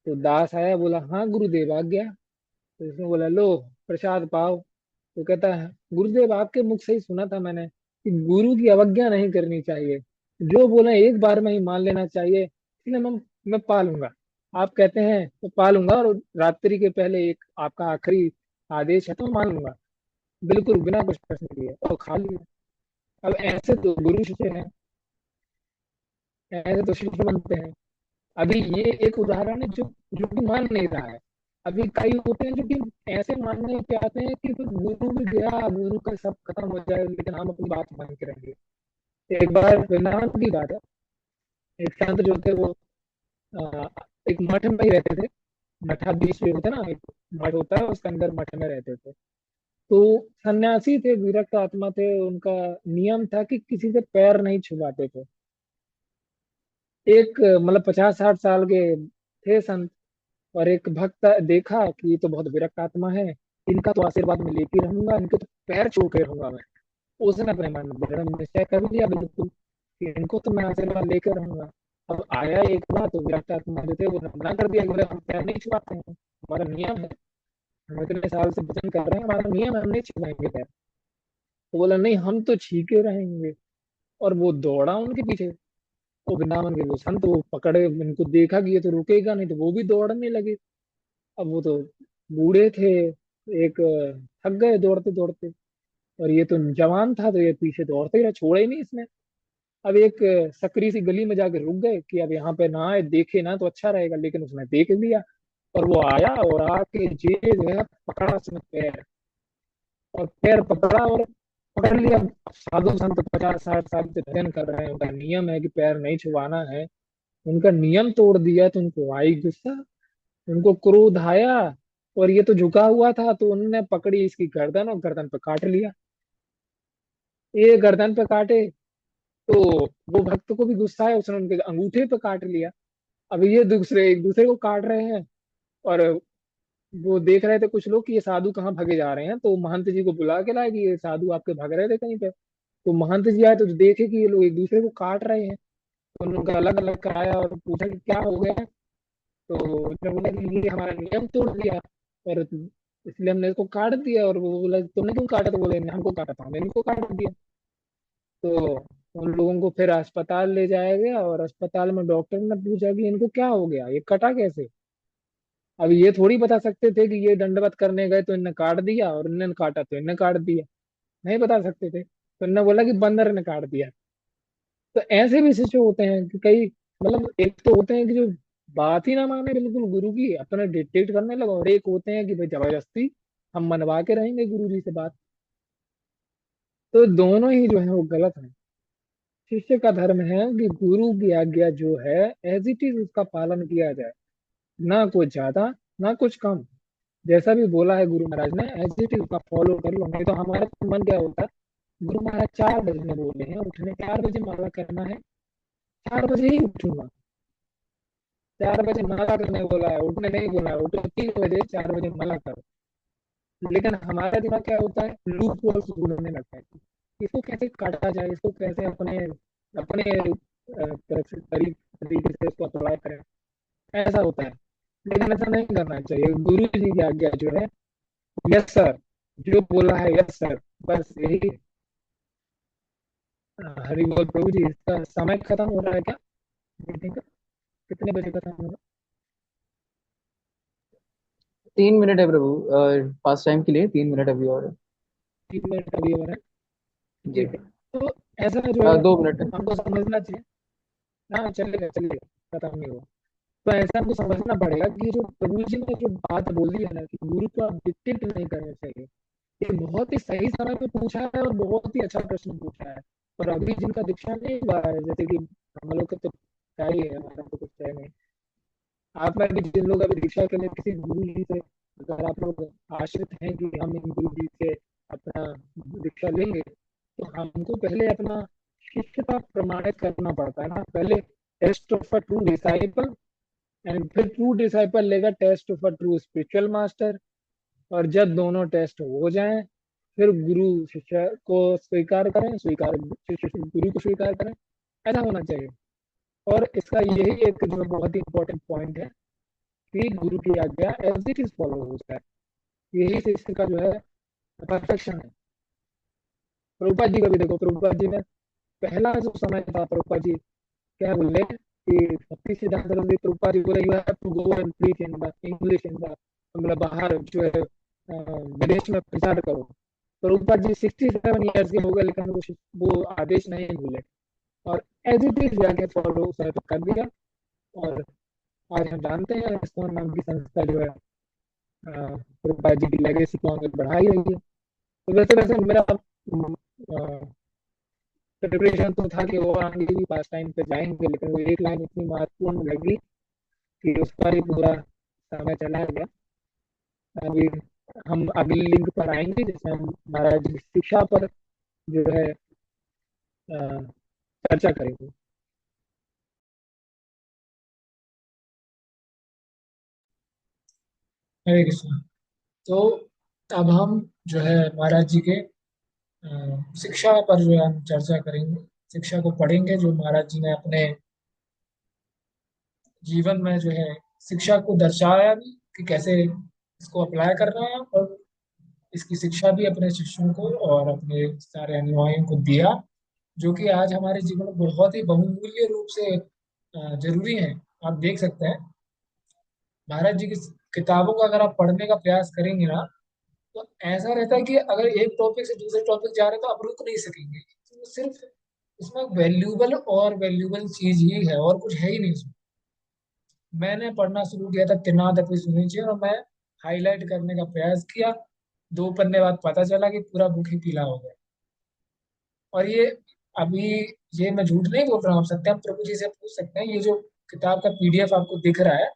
तो दास आया, बोला हाँ गुरुदेव आ गया। तो उसने बोला लो प्रसाद पाओ। तो कहता है, गुरुदेव आपके मुख से ही सुना था मैंने कि गुरु की अवज्ञा नहीं करनी चाहिए, जो बोले एक बार में ही मान लेना चाहिए, इसलिए मैं पालूंगा। आप कहते हैं तो पालूंगा, और रात्रि के पहले एक आपका आखिरी आदेश है तो मान लूंगा, बिल्कुल बिना कुछ प्रश्न किए, और खा लिया। अब ऐसे तो गुरु शिष्य हैं, ऐसे तो शिष्य बनते हैं। अभी ये एक उदाहरण है जो जो कि मान नहीं रहा है। अभी कई होते हैं जो कि ऐसे मानने पे आते हैं कि तो गुरु भी गया, गुरु का सब खत्म हो जाए, लेकिन हम अपनी बात मान के रहेंगे। एक बार वृंदावन की बात है, एक संत जो थे वो अ, एक मठ में ही रहते थे। मठाधीश जो होते हैं ना, एक मठ होता है उसके अंदर मठ में रहते थे। तो सन्यासी थे, विरक्त आत्मा थे, उनका नियम था कि किसी से पैर नहीं छुआते थे। एक मतलब 50-60 साल के थे संत, और एक भक्त देखा कि ये तो बहुत विरक्त आत्मा है, इनका तो आशीर्वाद मैं लेके रहूंगा, इनके तो पैर छू के रहूंगा मैं। उसने अपने मन में दृढ़ निश्चय कर लिया बिल्कुल कि इनको तो मैं आशीर्वाद लेकर रहूंगा। अब आया एक बार तो विरक्त आत्मा जो थे वो मना कर दिया कि बोले हम पैर नहीं छुआते हैं, हमारा नियम है, हम इतने साल से भजन कर रहे हैं, हमारा नियम है, हम नहीं छुआएंगे पैर। तो बोला नहीं, हम तो छीके रहेंगे। और वो दौड़ा उनके पीछे। वो वृंदावन के वो संत वो पकड़े, इनको देखा कि ये तो रुकेगा नहीं, तो वो भी दौड़ने लगे। अब वो तो बूढ़े थे, एक थक गए दौड़ते दौड़ते, और ये तो जवान था, तो ये पीछे दौड़ते ही रहा, छोड़ा ही नहीं इसने। अब एक सकरी सी गली में जाके रुक गए कि अब यहाँ पे ना आए, देखे ना तो अच्छा रहेगा, लेकिन उसने देख लिया। और वो आया और आके जे जो है पकड़ा उसने पैर, और पैर पकड़ा और पकड़ लिया। साधु संत 50-60 साल से भजन कर रहे हैं, उनका नियम है कि पैर नहीं छुआना है, उनका नियम तोड़ दिया, तो उनको आई गुस्सा, उनको क्रोध आया। और ये तो झुका हुआ था, तो उन्होंने पकड़ी इसकी गर्दन और गर्दन पे काट लिया। ये गर्दन पे काटे तो वो भक्त को भी गुस्सा है, उसने उनके अंगूठे पे काट लिया। अब ये दूसरे एक दूसरे को काट रहे हैं, और वो देख रहे थे कुछ लोग कि ये साधु कहाँ भागे जा रहे हैं, तो महंत जी को बुला के लाए कि ये साधु आपके भाग रहे थे कहीं पे। तो महंत जी आए तो देखे कि ये लोग एक दूसरे को काट रहे हैं। तो उनका अलग अलग कराया और पूछा कि क्या हो गया है। तो उसने बोला कि ये हमारा नियम तोड़ दिया, और इसलिए हमने इसको काट दिया। और वो बोला तुमने क्यों काटा, तो बोले हमको काटा था, हमने इनको काट दिया। तो उन लोगों को फिर अस्पताल ले जाया गया, और अस्पताल में डॉक्टर ने पूछा कि इनको क्या हो गया, ये कटा कैसे। अब ये थोड़ी बता सकते थे कि ये दंडवत करने गए तो इनने काट दिया, और इनने काटा तो इनने काट दिया, नहीं बता सकते थे, तो इनने बोला कि बंदर ने काट दिया। तो ऐसे भी शिशु होते हैं कि कई, मतलब एक तो होते हैं कि जो बात ही ना माने बिल्कुल गुरु की, अपने डिक्टेट करने लगा, और एक होते हैं कि भाई जबरदस्ती हम मनवा के रहेंगे गुरु जी से बात। तो दोनों ही जो है वो गलत है। शिष्य का धर्म है कि गुरु की आज्ञा जो है एज इट इज उसका पालन किया जाए, ना कुछ ज्यादा ना कुछ कम। जैसा भी बोला है गुरु महाराज ने एज इट इज उसका फॉलो कर लो, नहीं तो हमारा तो मन क्या होता है, गुरु महाराज 4 बजे बोले हैं उठने, 4 बजे माला करना है, 4 बजे ही उठूंगा। 4 बजे माला करने बोला है, उठने नहीं बोला है, उठो 3 बजे, 4 बजे माला करो। लेकिन हमारा दिमाग क्या होता है, लूप होल्स ढूंढने लगता है, इसको कैसे काटा जाए, इसको कैसे अपने अपने तरीके से इसको अप्लाई करें, ऐसा होता है। लेकिन ऐसा नहीं करना चाहिए। गुरु जी की आज्ञा जो है, यस सर, जो बोला है यस सर, बस यही है। हरि बोल प्रभु जी। इसका समय खत्म हो रहा है क्या मीटिंग का, कितने बजे खत्म होगा। 3 मिनट है प्रभु, पास टाइम के लिए 3 मिनट अभी और है। 3 मिनट अभी हो रहा है, जी। ठीक है। तो ऐसा जो है 2 मिनट है। हमको समझना चाहिए। हाँ चलेगा चलेगा, खत्म नहीं हुआ। तो ऐसा हमको समझना पड़ेगा कि जो प्रभु जी ने जो बात बोली है ना कि गुरु को आप डिक्टेट नहीं करना चाहिए, ये बहुत ही सही समय पे पूछा है, और बहुत ही अच्छा प्रश्न पूछा है। और अभी जिनका दीक्षा नहीं हुआ है, जैसे कि हम लोग का तो क्या ही है, हमारा तो कुछ है नहीं। आप में भी जिन लोग अभी दीक्षा के लिए किसी गुरु जी से, अगर आप लोग आश्रित हैं कि हम इन गुरु जी से अपना दीक्षा लेंगे, तो हमको पहले अपना शिष्यता प्रमाणित करना पड़ता है ना, पहले test of a true disciple, and फिर ट्रू डिसाइपल लेगा test of a true spiritual master. और जब दोनों टेस्ट हो जाएं, फिर गुरु शिष्य को स्वीकार करें, स्वीकार शिष्य गुरु को स्वीकार करें, ऐसा होना चाहिए। और इसका यही एक जो बहुत ही इंपॉर्टेंट पॉइंट है कि गुरु की आज्ञा एज इट इज फॉलो हो जाए, यही शिष्य का जो है परफेक्शन है। प्रभुपाद जी का भी देखो, प्रभुपाद जी ने पहला जो समय था, प्रभुपाद जी क्या बोले, कि भक्ति सिद्धांत प्रभुपाद जी बोले, you have to go and preach in the English in the, मतलब बाहर जो है विदेश में प्रचार करो। प्रभुपाद जी 67 ईयर्स के हो गए, लेकिन वो आदेश नहीं भूले, और एज इट इज जाके फॉलो कर दिया। और आज हम जानते हैं इस्कॉन नाम की संस्था जो है प्रभुपाद जी की लेगेसी को आगे बढ़ाई रही है। तो वैसे वैसे मेरा प्रिपरेशन तो था कि वो आगे भी पास टाइम पे जाएंगे, लेकिन वो एक लाइन इतनी महत्वपूर्ण लगी कि उस पर ही पूरा समय चला गया। अभी हम अगली लिंक पर आएंगे, जिसमें हम महाराज जी की शिक्षा पर जो है चर्चा करेंगे। हरे कृष्ण। तो अब हम जो है महाराज जी के शिक्षा पर जो है हम चर्चा करेंगे। शिक्षा को पढ़ेंगे जो महाराज जी ने अपने जीवन में जो है शिक्षा को दर्शाया भी कि कैसे इसको अप्लाई करना है, और इसकी शिक्षा भी अपने शिष्यों को और अपने सारे अनुयायियों को दिया, जो कि आज हमारे जीवन में बहुत ही बहुमूल्य रूप से जरूरी है। आप देख सकते हैं महाराज जी की किताबों का अगर आप पढ़ने का प्रयास करेंगे ना, तो ऐसा रहता है कि अगर एक टॉपिक से दूसरे टॉपिक जा रहे हैं तो आप रुक नहीं सकेंगे। तो सिर्फ इसमें वैल्यूबल और वैल्यूबल चीज ही है, और कुछ है ही नहीं इसमें। मैंने पढ़ना शुरू किया था त्रिनाद अपनी सुनिचिर, और मैं हाईलाइट करने का प्रयास किया। 2 पन्ने बाद पता चला कि पूरा बुक ही पीला हो गया। और ये अभी, ये मैं झूठ नहीं बोल रहा हूँ, आप सत्यम प्रभु जी से पूछ सकते हैं। ये जो किताब का पीडीएफ आपको दिख रहा है,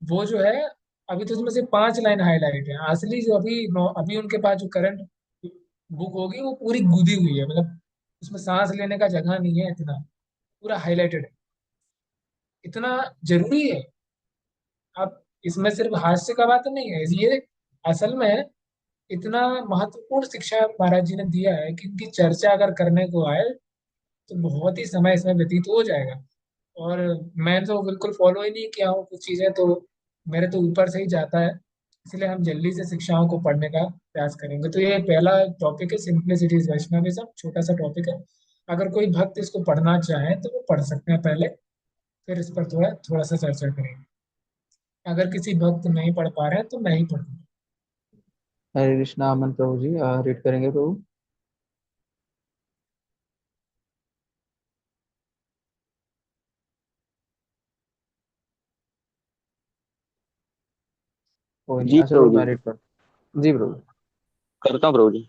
वो जो है अभी तो उसमें से 5 लाइन हाईलाइट है। असली जो अभी उनके पास जो करंट बुक होगी वो पूरी गुदी हुई है, मतलब उसमें सांस लेने का जगह नहीं है, इतना पूरा हाईलाइटेड है। इतना जरूरी है। अब इसमें सिर्फ हास्य का बात नहीं है ये, असल में इतना महत्वपूर्ण शिक्षा महाराज जी ने दिया है कि इनकी चर्चा अगर करने को आए तो बहुत ही समय इसमें व्यतीत हो जाएगा। और मैं तो बिल्कुल फॉलो ही नहीं किया हूँ कुछ चीजें, तो मेरे तो ऊपर से ही जाता है। इसलिए हम जल्दी से शिक्षाओं को पढ़ने का प्रयास करेंगे। तो ये पहला टॉपिक है, सिंप्लिसिटी इज वैष्णविज्म, छोटा सा टॉपिक है। अगर कोई भक्त इसको पढ़ना चाहे तो वो पढ़ सकते हैं पहले, फिर इस पर थोड़ा थोड़ा सा चर्चा करेंगे। अगर किसी भक्त नहीं पढ़ पा रहे हैं तो मैं ही पढ़ूंगा। हरे कृष्णा अमन प्रभु जी, रीड करेंगे प्रभु। कोई नहीं, जी अच्छा प्रभु रुको जी, मैं रीड कर। जी प्रभु। करता हूँ प्रभु जी।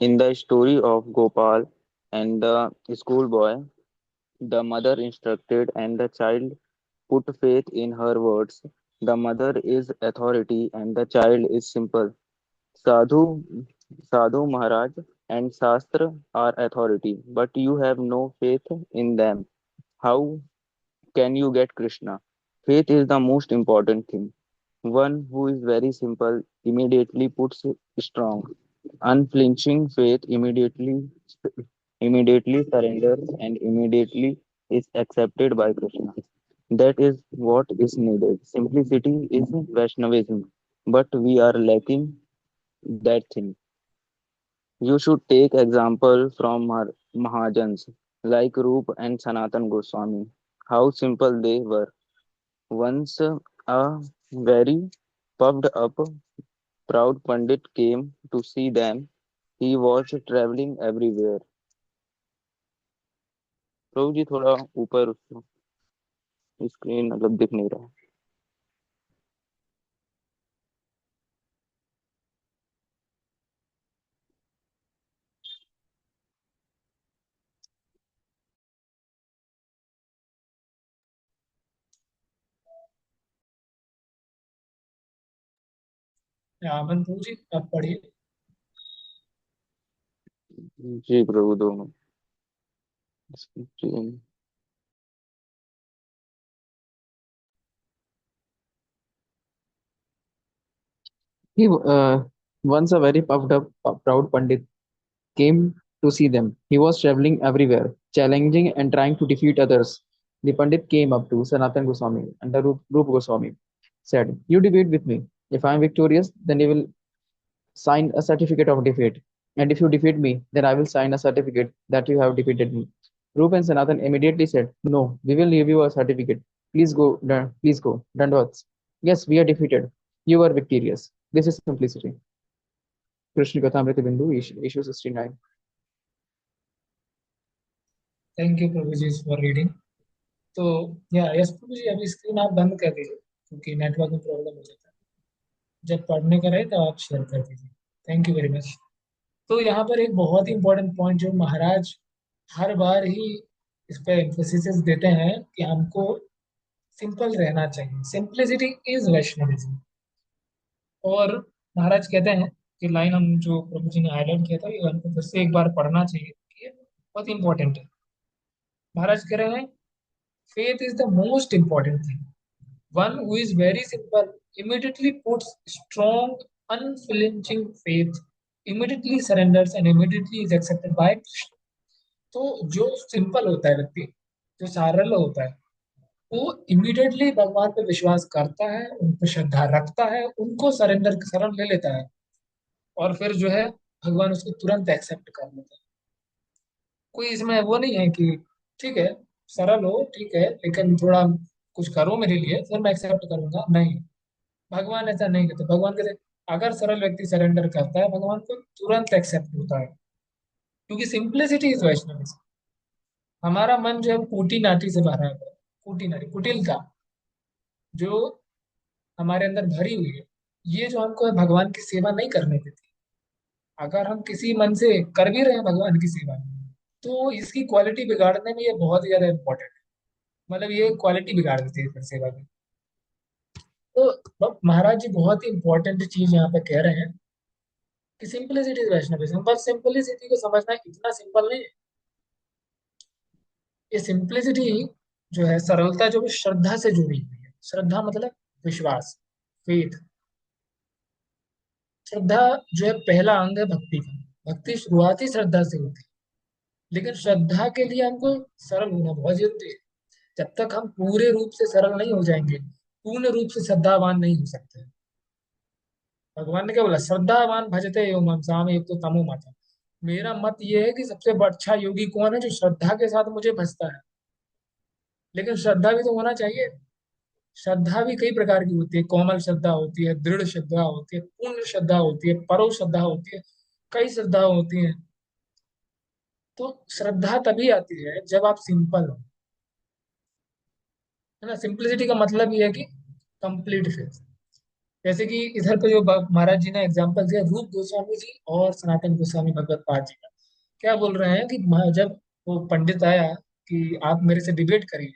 In the story of Gopal and the schoolboy, the mother instructed and the child put faith in her words. The mother is authority and the child is simple. Sadhu, Sadhu Maharaj and Shastra are authority, but you have no faith in them. How can you get Krishna? Faith is the most important thing. One who is very simple immediately puts strong, unflinching faith immediately surrenders and immediately is accepted by Krishna. That is what is needed. Simplicity is Vaishnavism, but we are lacking that thing. You should take example from Mahajans like Rup and Sanatan Goswami. How simple they were. Once a very puffed up proud Pandit came to see them. He was traveling everywhere. प्रभु जी थोड़ा ऊपर screen मतलब दिख नहीं रहा। आमन प्रभु जी आप पढ़िए। जी प्रभु दोनों। जी He once a very puffed up, proud Pandit came to see them. He was traveling everywhere, challenging and trying to defeat others. The Pandit came up to Sanatan Goswami and the Rupa Goswami said, "You debate with me. If I am victorious, then you will sign a certificate of defeat. And if you defeat me, then I will sign a certificate that you have defeated me." Rup and Sanatan immediately said, "No, we will give you a certificate. Please go, please go. Dandavats. Yes, we are defeated. You are victorious. This is simplicity." Krishna Kathamrita Bindu, issue 69. Thank you Prabhu ji for reading. तो या yes प्रभु जी, अभी screen आप बंद कर दीजिए क्योंकि network में problem हो जाता है। जब पढ़ने का रहे तो आप शेयर कर दीजिए। Thank you very much. तो यहाँ पर एक बहुत ही इंपॉर्टेंट पॉइंट जो महाराज हर बार ही इस पे एम्फोसिस देते हैं कि हमको सिंपल रहना चाहिए। Simplicity is Vaishnavism. और महाराज कहते हैं कि लाइन हम जो प्रभु जी ने हाईलाइट किया था ये हमको फिर से एक बार पढ़ना चाहिए, ये बहुत इंपॉर्टेंट है। महाराज कह रहे हैं faith is the most important thing. One who is very simple immediately puts strong, unflinching faith, immediately surrenders and immediately is accepted by Krishna. तो जो सिंपल होता है व्यक्ति, जो सरल होता है, वो इमीडिएटली भगवान पे विश्वास करता है, उन पर श्रद्धा रखता है, उनको सरेंडर शरण ले लेता है और फिर जो है भगवान उसको तुरंत एक्सेप्ट कर लेता है। कोई इसमें वो नहीं है कि ठीक है सरल हो ठीक है लेकिन थोड़ा कुछ करो मेरे लिए फिर मैं एक्सेप्ट करूंगा, नहीं। भगवान ऐसा नहीं कहते। भगवान कहते अगर सरल व्यक्ति सरेंडर करता है भगवान को तुरंत एक्सेप्ट होता है, क्योंकि सिंप्लिसिटी इज वैष्णविज्म। हमारा मन जो है वो कुटी नाटी से भरा है, कुटी नाटी कुटिलता जो हमारे अंदर भरी हुई है, ये जो हमको भगवान की सेवा नहीं करने देती। अगर हम किसी मन से कर भी रहे हैं भगवान की सेवा तो इसकी क्वालिटी बिगाड़ने में ये बहुत ही ज्यादा इंपॉर्टेंट है। मतलब ये क्वालिटी बिगाड़ देती है फिर सेवा की। तो महाराज जी बहुत ही इंपॉर्टेंट चीज यहाँ पे कह रहे हैं कि सिंपलिसिटी इज वैष्णविज्म। बस सिंपलिसिटी को समझना इतना सिंपल नहीं है। ये सिंपलिसिटी जो है सरलता जो भी श्रद्धा से जुड़ी हुई है। श्रद्धा मतलब विश्वास, फेथ। श्रद्धा जो है पहला अंग है भक्ति का। भक्ति शुरुआती श्रद्धा से होती है, लेकिन श्रद्धा के लिए हमको सरल होना बहुत जरूरी है। जब तक हम पूरे रूप से सरल नहीं हो जाएंगे पूर्ण रूप से श्रद्धावान नहीं हो सकते। भगवान ने क्या बोला, श्रद्धावान भजते यो माम साम एक तो तमो मत। मेरा मत ये है कि सबसे अच्छा योगी कौन है, जो श्रद्धा के साथ मुझे भजता है। लेकिन श्रद्धा भी तो होना चाहिए। श्रद्धा भी कई प्रकार की होती है। कोमल श्रद्धा होती है, दृढ़ श्रद्धा होती है, पूर्ण श्रद्धा होती है, परो श्रद्धा होती है, कई श्रद्धा होती है। तो श्रद्धा तभी आती है जब आप सिंपल हो, है ना। सिंप्लिसिटी का मतलब ये है कि कंप्लीट फेथ। जैसे कि इधर पे जो महाराज जी ने एग्जाम्पल दिया रूप गोस्वामी जी और सनातन गोस्वामी भगवत पाद जी का, क्या बोल रहे हैं कि जब वो पंडित आया कि आप मेरे से डिबेट करिए,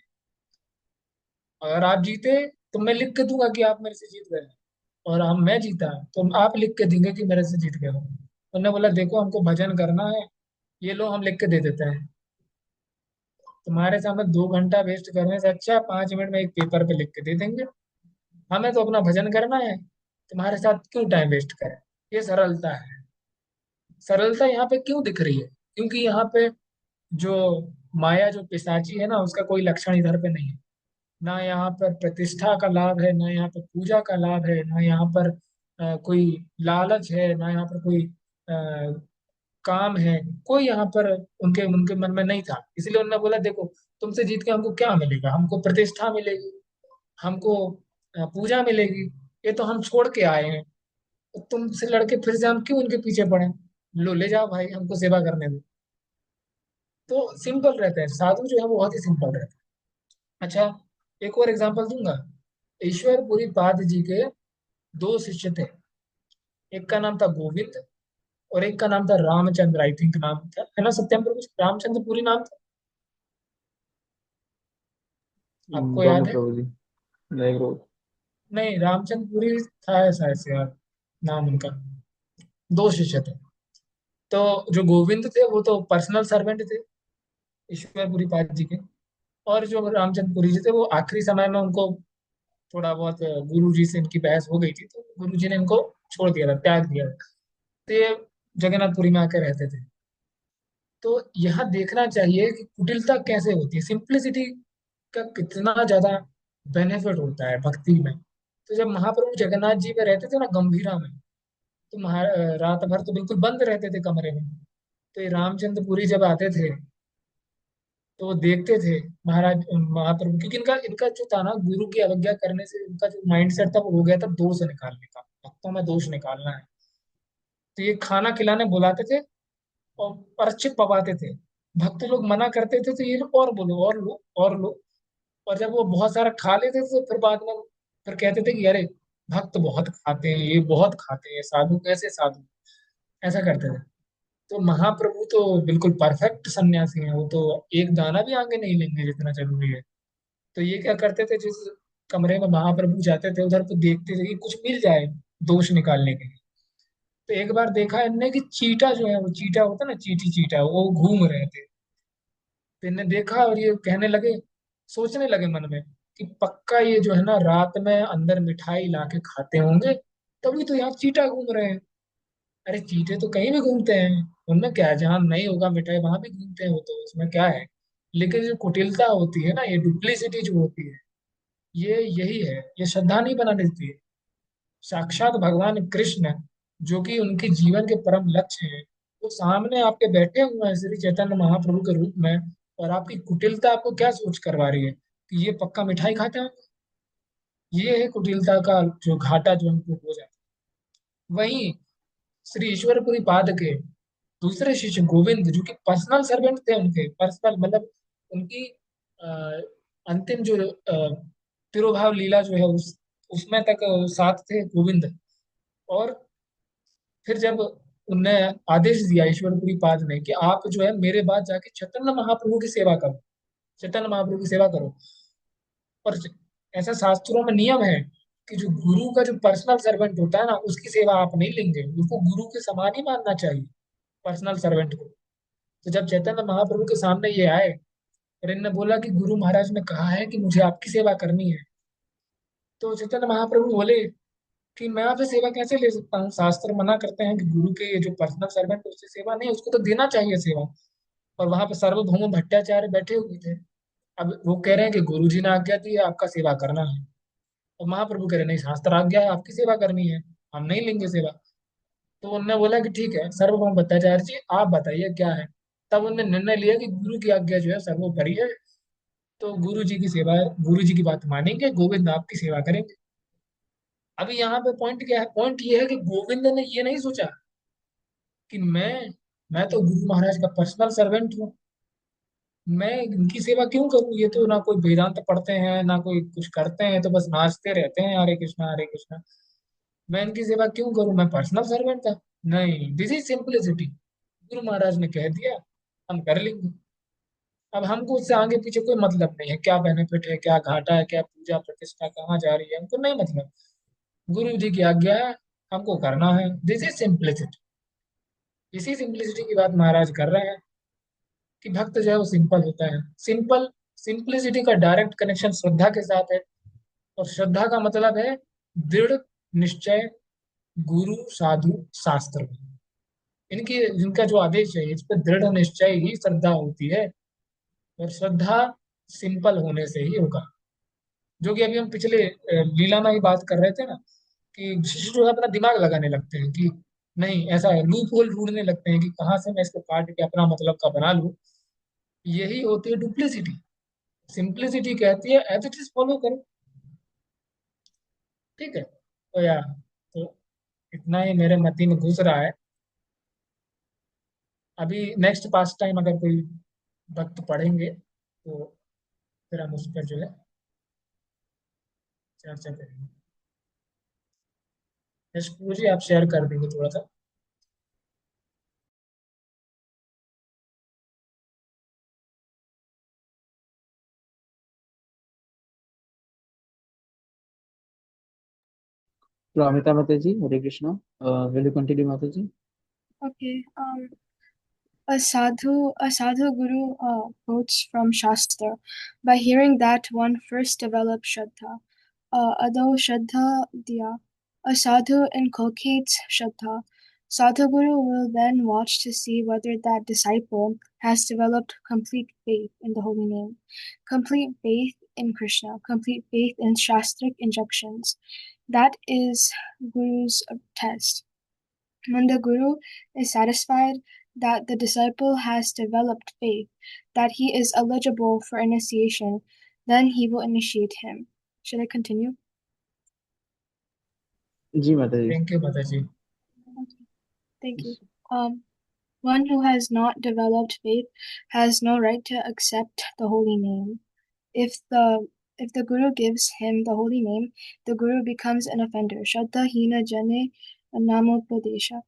अगर आप जीते तो मैं लिख के दूंगा कि आप मेरे से जीत गए, और हम मैं जीता तो आप लिख के देंगे कि मेरे से जीत गए हो। उन्होंने बोला देखो हमको भजन करना है, ये लो हम लिख के दे देते हैं। तुम्हारे सामने 2 घंटा वेस्ट करने से अच्छा 5 मिनट में एक पेपर पे लिख के दे देंगे। हमें तो अपना भजन करना है, तुम्हारे साथ क्यों टाइम वेस्ट करें। ये सरलता है। सरलता यहाँ पे क्यों दिख रही है, क्योंकि यहाँ पे जो माया जो पिशाची है ना उसका कोई लक्षण इधर पे नहीं है। ना यहाँ पर प्रतिष्ठा का लाभ है, ना यहाँ पर पूजा का लाभ है, ना यहाँ पर कोई लालच है, ना यहाँ पर कोई काम है। कोई यहाँ पर उनके उनके मन में नहीं था। इसलिए उन्होंने बोला देखो तुमसे जीत के हमको क्या मिलेगा, हमको प्रतिष्ठा मिलेगी, हमको पूजा मिलेगी, ये तो हम छोड़ के आए हैं। तो तुमसे लड़के फिर से हम क्यों उनके पीछे पड़े। लो ले जाओ भाई हमको सेवा करने दो। तो सिंपल रहते हैं साधु जो है वो बहुत ही सिंपल रहते हैं। अच्छा एक और एग्जांपल दूंगा। ईश्वरपुरी पाद जी के 2 शिष्य थे। एक का नाम था गोविंद और एक का नाम था रामचंद्र, आई थिंक नाम था, है ना सत्यम प्रभु, रामचंद्र पूरी नाम था, आपको डोंट नो याद है। प्रभु जी, नहीं प्रभु। नहीं रामचंद्र पुरी था ऐसा ऐसे यार नाम उनका। 2 शिष्य थे। तो जो गोविंद थे वो तो पर्सनल सर्वेंट थे ईश्वरपुरी पाद जी के, और जो रामचंद्र पुरी जी थे वो आखिरी समय में उनको थोड़ा बहुत गुरु जी से इनकी बहस हो गई थी तो गुरु जी ने इनको छोड़ दिया था, त्याग दिया था। तो ये जगन्नाथपुरी में आकर रहते थे। तो यहाँ देखना चाहिए कि कुटिलता कैसे होती है, सिंप्लिसिटी का कितना ज्यादा बेनिफिट होता है भक्ति में। तो जब महाप्रभु जगन्नाथ जी में रहते थे ना गंभीरा में, तो रात भर तो बिल्कुल बंद रहते थे कमरे में। तो ये रामचंद्रपुरी जब आते थे तो वो देखते थे महाराज महाप्रभु, क्योंकि इनका इनका जो था ना, गुरु की अवज्ञा करने से इनका जो माइंड सेट था वो हो गया था दोष निकालने का, भक्तों में दोष निकालना है। तो ये खाना खिलाने बुलाते थे और परचित पवाते थे। भक्त लोग मना करते थे तो ये लोग और बोलो, और लो, और लो। और जब वो बहुत सारा खा लेते थे तो फिर बाद में फिर कहते थे कि अरे भक्त बहुत खाते हैं, ये बहुत खाते हैं, साधु कैसे साधु, ऐसा करते थे। तो महाप्रभु तो बिल्कुल परफेक्ट सन्यासी हैं, वो तो एक दाना भी आगे नहीं लेंगे जितना जरूरी है। तो ये क्या करते थे, जिस कमरे में महाप्रभु जाते थे उधर तो देखते थे कि कुछ मिल जाए दोष निकालने के लिए। तो एक बार देखा इनने कि चीटा जो है, वो चीटा होता है ना, चीटी चीटा, वो घूम रहे थे। तो इनने देखा और ये कहने लगे, सोचने लगे मन में कि पक्का ये जो है ना रात में अंदर मिठाई ला के खाते होंगे, तभी तो यहाँ चीटा घूम रहे हैं। अरे चीटे तो कहीं भी घूमते हैं, उनमें क्या है, जहाँ नहीं होगा मिठाई वहां भी घूमते हैं, वो तो उसमें क्या है। लेकिन जो कुटिलता होती है ना, ये डुप्लीसिटी जो होती है, ये यही है, ये श्रद्धा नहीं बना देती है। साक्षात भगवान कृष्ण जो कि उनके जीवन के परम लक्ष्य हैं, वो सामने आपके बैठे हुए हैं श्री चैतन्य महाप्रभु के रूप में, और आपकी कुटिलता आपको क्या सोच करवा रही है कि ये पक्का मिठाई खाते हैं। ये है कुटिलता का जो घाटा जो हमको हो जाता है। वहीं श्री ईश्वरपुरी पाद के दूसरे शिष्य गोविंद, जो कि पर्सनल सर्वेंट थे उनके, पर्सनल मतलब उनकी अ, अंतिम जो तिरुभाव लीला जो है उसमें तक साथ थे गोविंद। और फिर जब उनने आदेश दिया ईश्वरपुरी पाद ने कि आप जो है मेरे बाद जाके चैतन्य महाप्रभु की सेवा करो, चैतन्य महाप्रभु की सेवा करो। और ऐसा शास्त्रों में नियम है कि जो गुरु का जो पर्सनल सर्वेंट होता है ना, उसकी सेवा आप नहीं लेंगे, उसको गुरु के समान ही मानना चाहिए, पर्सनल सर्वेंट को। तो जब चैतन्य महाप्रभु के सामने ये आए और इनने बोला कि गुरु महाराज ने कहा है कि मुझे आपकी सेवा करनी है, तो चैतन्य महाप्रभु बोले कि मैं आपसे सेवा कैसे ले सकता हूँ, शास्त्र मना करते हैं कि गुरु के ये जो पर्सनल सर्वेंट है उससे सेवा नहीं, उसको तो देना चाहिए सेवा। और वहां पे सार्वभौम भट्टाचार्य बैठे हुए थे। अब वो कह रहे हैं कि गुरु जी ने आज्ञा दी है आपका सेवा करना है, और महाप्रभु कह रहे हैं नहीं, शास्त्र आज्ञा है आपकी सेवा करनी है, हम नहीं लेंगे सेवा। तो उनने बोला कि ठीक है सार्वभौम भट्टाचार्य जी आप बताइए क्या है। तब उन्होंने निर्णय लिया कि गुरु की आज्ञा जो है सर्वोपरि है, तो गुरु जी की सेवा, गुरु जी की बात मानेंगे, गोविंद आपकी सेवा करेंगे। अभी यहाँ पे पॉइंट क्या है, पॉइंट ये है कि गोविंद ने ये नहीं सोचा कि मैं तो गुरु महाराज का पर्सनल सर्वेंट हूँ, मैं इनकी सेवा क्यों करूँ, ये तो ना कोई वेदांत पढ़ते हैं ना कोई कुछ करते हैं, तो बस नाचते रहते हैं हरे कृष्णा हरे कृष्णा, मैं इनकी सेवा क्यों करूँ, मैं पर्सनल सर्वेंट था। नहीं, this is simplicity. Guru Maharaj ने कह दिया, हम कर लेंगे। अब हमको उससे आगे पीछे कोई मतलब नहीं है, क्या बेनिफिट है, क्या घाटा है, क्या पूजा प्रतिष्ठा कहाँ जा रही है, हमको नहीं मतलब। गुरु जी की आज्ञा है, हमको करना है, दिस इज सिंपलिसिटी। इसी सिंपलिसिटी की बात महाराज कर रहे हैं कि भक्त जो है वो सिंपल होता है। सिंपल, सिंपलिसिटी का डायरेक्ट कनेक्शन श्रद्धा के साथ है। और श्रद्धा का मतलब है दृढ़ निश्चय, गुरु साधु शास्त्र, इनकी इनका जो आदेश है इस पर दृढ़ निश्चय ही श्रद्धा होती है। और श्रद्धा सिंपल होने से ही होगा। जो कि अभी हम पिछले लीला में ही बात कर रहे थे ना, कि शिष्य जो है अपना दिमाग लगाने लगते हैं कि नहीं ऐसा है, लूप होल ढूंढने लगते हैं कि कहाँ से मैं इसको काट के अपना मतलब का बना लूं। यही होती है डुप्लीसिटी। सिंप्लिसिटी कहती है एज इट इज फॉलो करो। ठीक है, तो यार, तो इतना ही मेरे मति में घुस रहा है। अभी नेक्स्ट पास टाइम अगर कोई वक्त पढ़ेंगे तो फिर हम उस पर जो है चर्चा करेंगे। यश जी आप शेयर कर देंगे थोड़ा सा। तो अमिता माता जी, हरे कृष्णा, विल यू कंटिन्यू माता जी? Okay. A sadhu guru quotes from Shastra. By hearing that, one first develops Shraddha. Ado Shraddha Diya. A sadhu inculcates Shraddha. Sadhguru will then watch to see whether that disciple has developed complete faith in the holy name, complete faith in Krishna, complete faith in Shastric injunctions. That is Guru's test. When the Guru is satisfied, that the disciple has developed faith, that he is eligible for initiation, then he will initiate him. Should I continue? जी माता जी। Thank you माता जी। Thank you. One who has not developed faith has no right to accept the holy name. If the Guru gives him the holy name, the Guru becomes an offender. Shraddha hina jane namopadesha.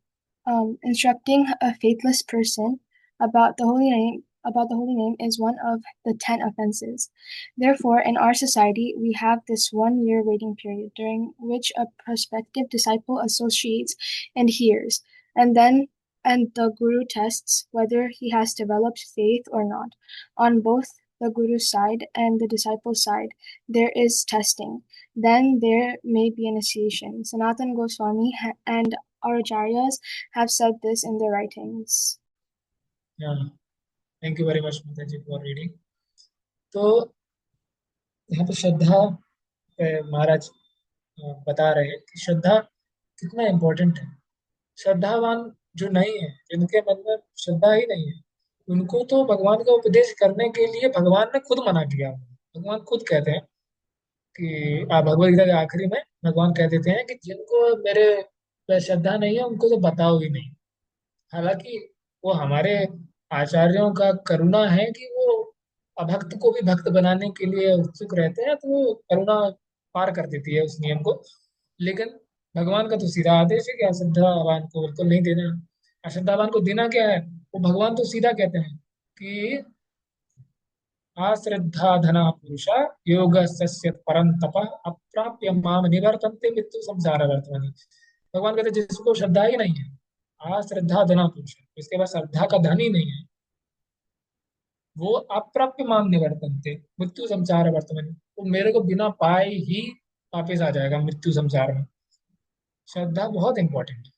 Instructing a faithless person about the holy name is one of the 10 offenses. Therefore, in our society, we have this 1 year waiting period during which a prospective disciple associates and hears, and the Guru tests whether he has developed faith or not. On both the Guru's side and the disciple's side, there is testing. Then there may be initiation. Sanatan Goswami and our acharyas have said this in their writings. Thank you very much माता जी for reading. तो यहाँ पे श्रद्धा महाराज बता रहे हैं कि श्रद्धा कितना important है। श्रद्धावान जो नहीं है, जिनके मन में श्रद्धा ही नहीं है, उनको तो भगवान का उपदेश करने के लिए भगवान ने खुद मना किया। भगवान खुद कहते हैं कि भगवद गीता के आखिरी में भगवान कह देते हैं कि जिनको मेरे पे श्रद्धा नहीं है उनको तो बताओ ही नहीं। हालांकि वो हमारे आचार्यों का करुणा है कि वो अभक्त को भी भक्त बनाने के लिए उत्सुक रहते हैं, तो वो करुणा पार कर देती है उस नियम को। लेकिन भगवान का तो सीधा आदेश है कि अश्रद्धावान को बिल्कुल नहीं देना। अश्रद्धावान को देना क्या है, वो भगवान तो सीधा कहते हैं कि आश्रद्धा धना पुरुषा योगस्य परम तपः अप्राप्य माम निवर्तन्ते मृत्यु संसार वर्तमानि। भगवान कहते हैं जिसको श्रद्धा ही नहीं है, आश्रद्धा धना पुरुष, इसके पास श्रद्धा का धन ही नहीं है, वो अप्राप्य माम निवर्तन्ते मृत्यु संसार वर्तमानि, वो मेरे को बिना पाए ही वापस आ जाएगा मृत्यु संसार में। श्रद्धा बहुत इंपॉर्टेंट है,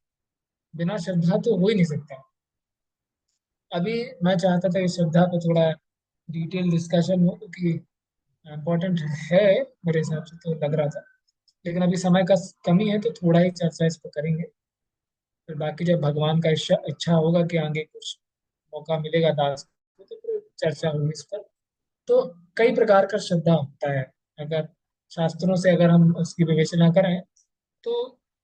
बिना श्रद्धा तो हो ही नहीं सकता। अभी मैं चाहता था इस श्रद्धा पे थोड़ा डिटेल डिस्कशन हो, क्योंकि इम्पोर्टेंट है मेरे हिसाब से तो लग रहा था, लेकिन अभी समय का कमी है तो थोड़ा ही चर्चा इस पर करेंगे। फिर बाकी जब भगवान का इच्छा होगा कि आगे कुछ मौका मिलेगा दास को, तो फिर चर्चा होगी इस पर। तो कई प्रकार का श्रद्धा होता है। अगर शास्त्रों से अगर हम उसकी विवेचना करें तो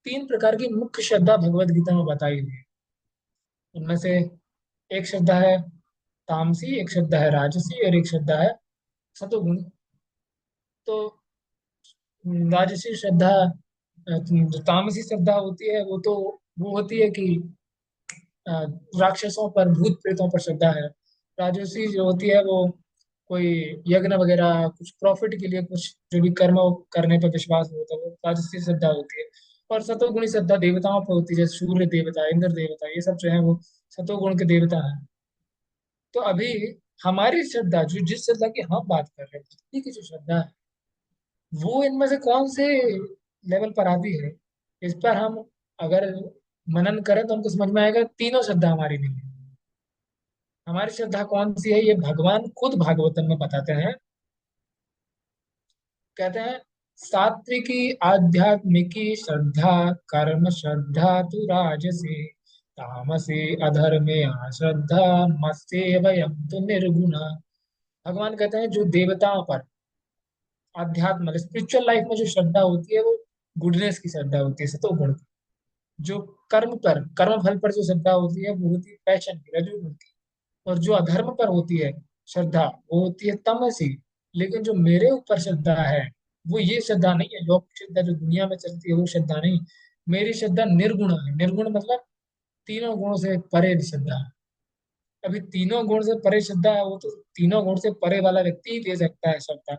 3 प्रकार की मुख्य श्रद्धा भगवत गीता में बताई हुई है। उनमें से एक श्रद्धा है तामसी, एक श्रद्धा है राजसी और एक श्रद्धा है सतोगुणी। तो राजसी श्रद्धा, जो तामसी श्रद्धा होती है वो तो वो होती है कि अ, राक्षसों पर, भूत प्रेतों पर श्रद्धा है। राजसी जो होती है वो कोई यज्ञ वगैरह, कुछ प्रॉफिट के लिए कुछ जो भी कर्म करने पर विश्वास होता है, वो राजसी श्रद्धा होती है। और सतोगुणी श्रद्धा देवताओं पर होती है, जैसे सूर्य देवता, इंद्र देवता, ये सब जो है वो सतोगुण के देवता हैं। तो अभी हमारी श्रद्धा, जो जिस श्रद्धा की हम बात कर रहे हैं, भक्ति की जो श्रद्धा है, वो इनमें से कौन से लेवल पर आती है, इस पर हम अगर मनन करें तो हमको समझ में आएगा तीनों श्रद्धा हमारी नहीं है। हमारी श्रद्धा कौन सी है, ये भगवान खुद भागवतम में बताते हैं। कहते हैं सात्विकी आध्यात्मिकी श्रद्धा कर्म श्रद्धा तु राजसी तामसी अधर्मे श्रद्धा मस्सेवयम तु निर्गुणा। भगवान कहते हैं जो देवताओं पर, आध्यात्म स्पिरिचुअल लाइफ में जो श्रद्धा होती है वो गुडनेस की श्रद्धा होती है, सतोगुण की। जो कर्म पर, कर्म फल पर जो श्रद्धा होती है वो होती है पैशन की, रजोगुण की। और जो अधर्म पर होती है श्रद्धा वो होती है तमसी। लेकिन जो मेरे ऊपर श्रद्धा है वो ये श्रद्धा नहीं है, लौकिक श्रद्धा जो दुनिया में चलती है वो श्रद्धा नहीं। मेरी श्रद्धा निर्गुण है। निर्गुण मतलब तीनों गुणों से परे श्रद्धा है। अभी तीनों गुण से परे श्रद्धा है, वो तो तीनों गुण से परे वाला व्यक्ति ही दे सकता है श्रद्धा।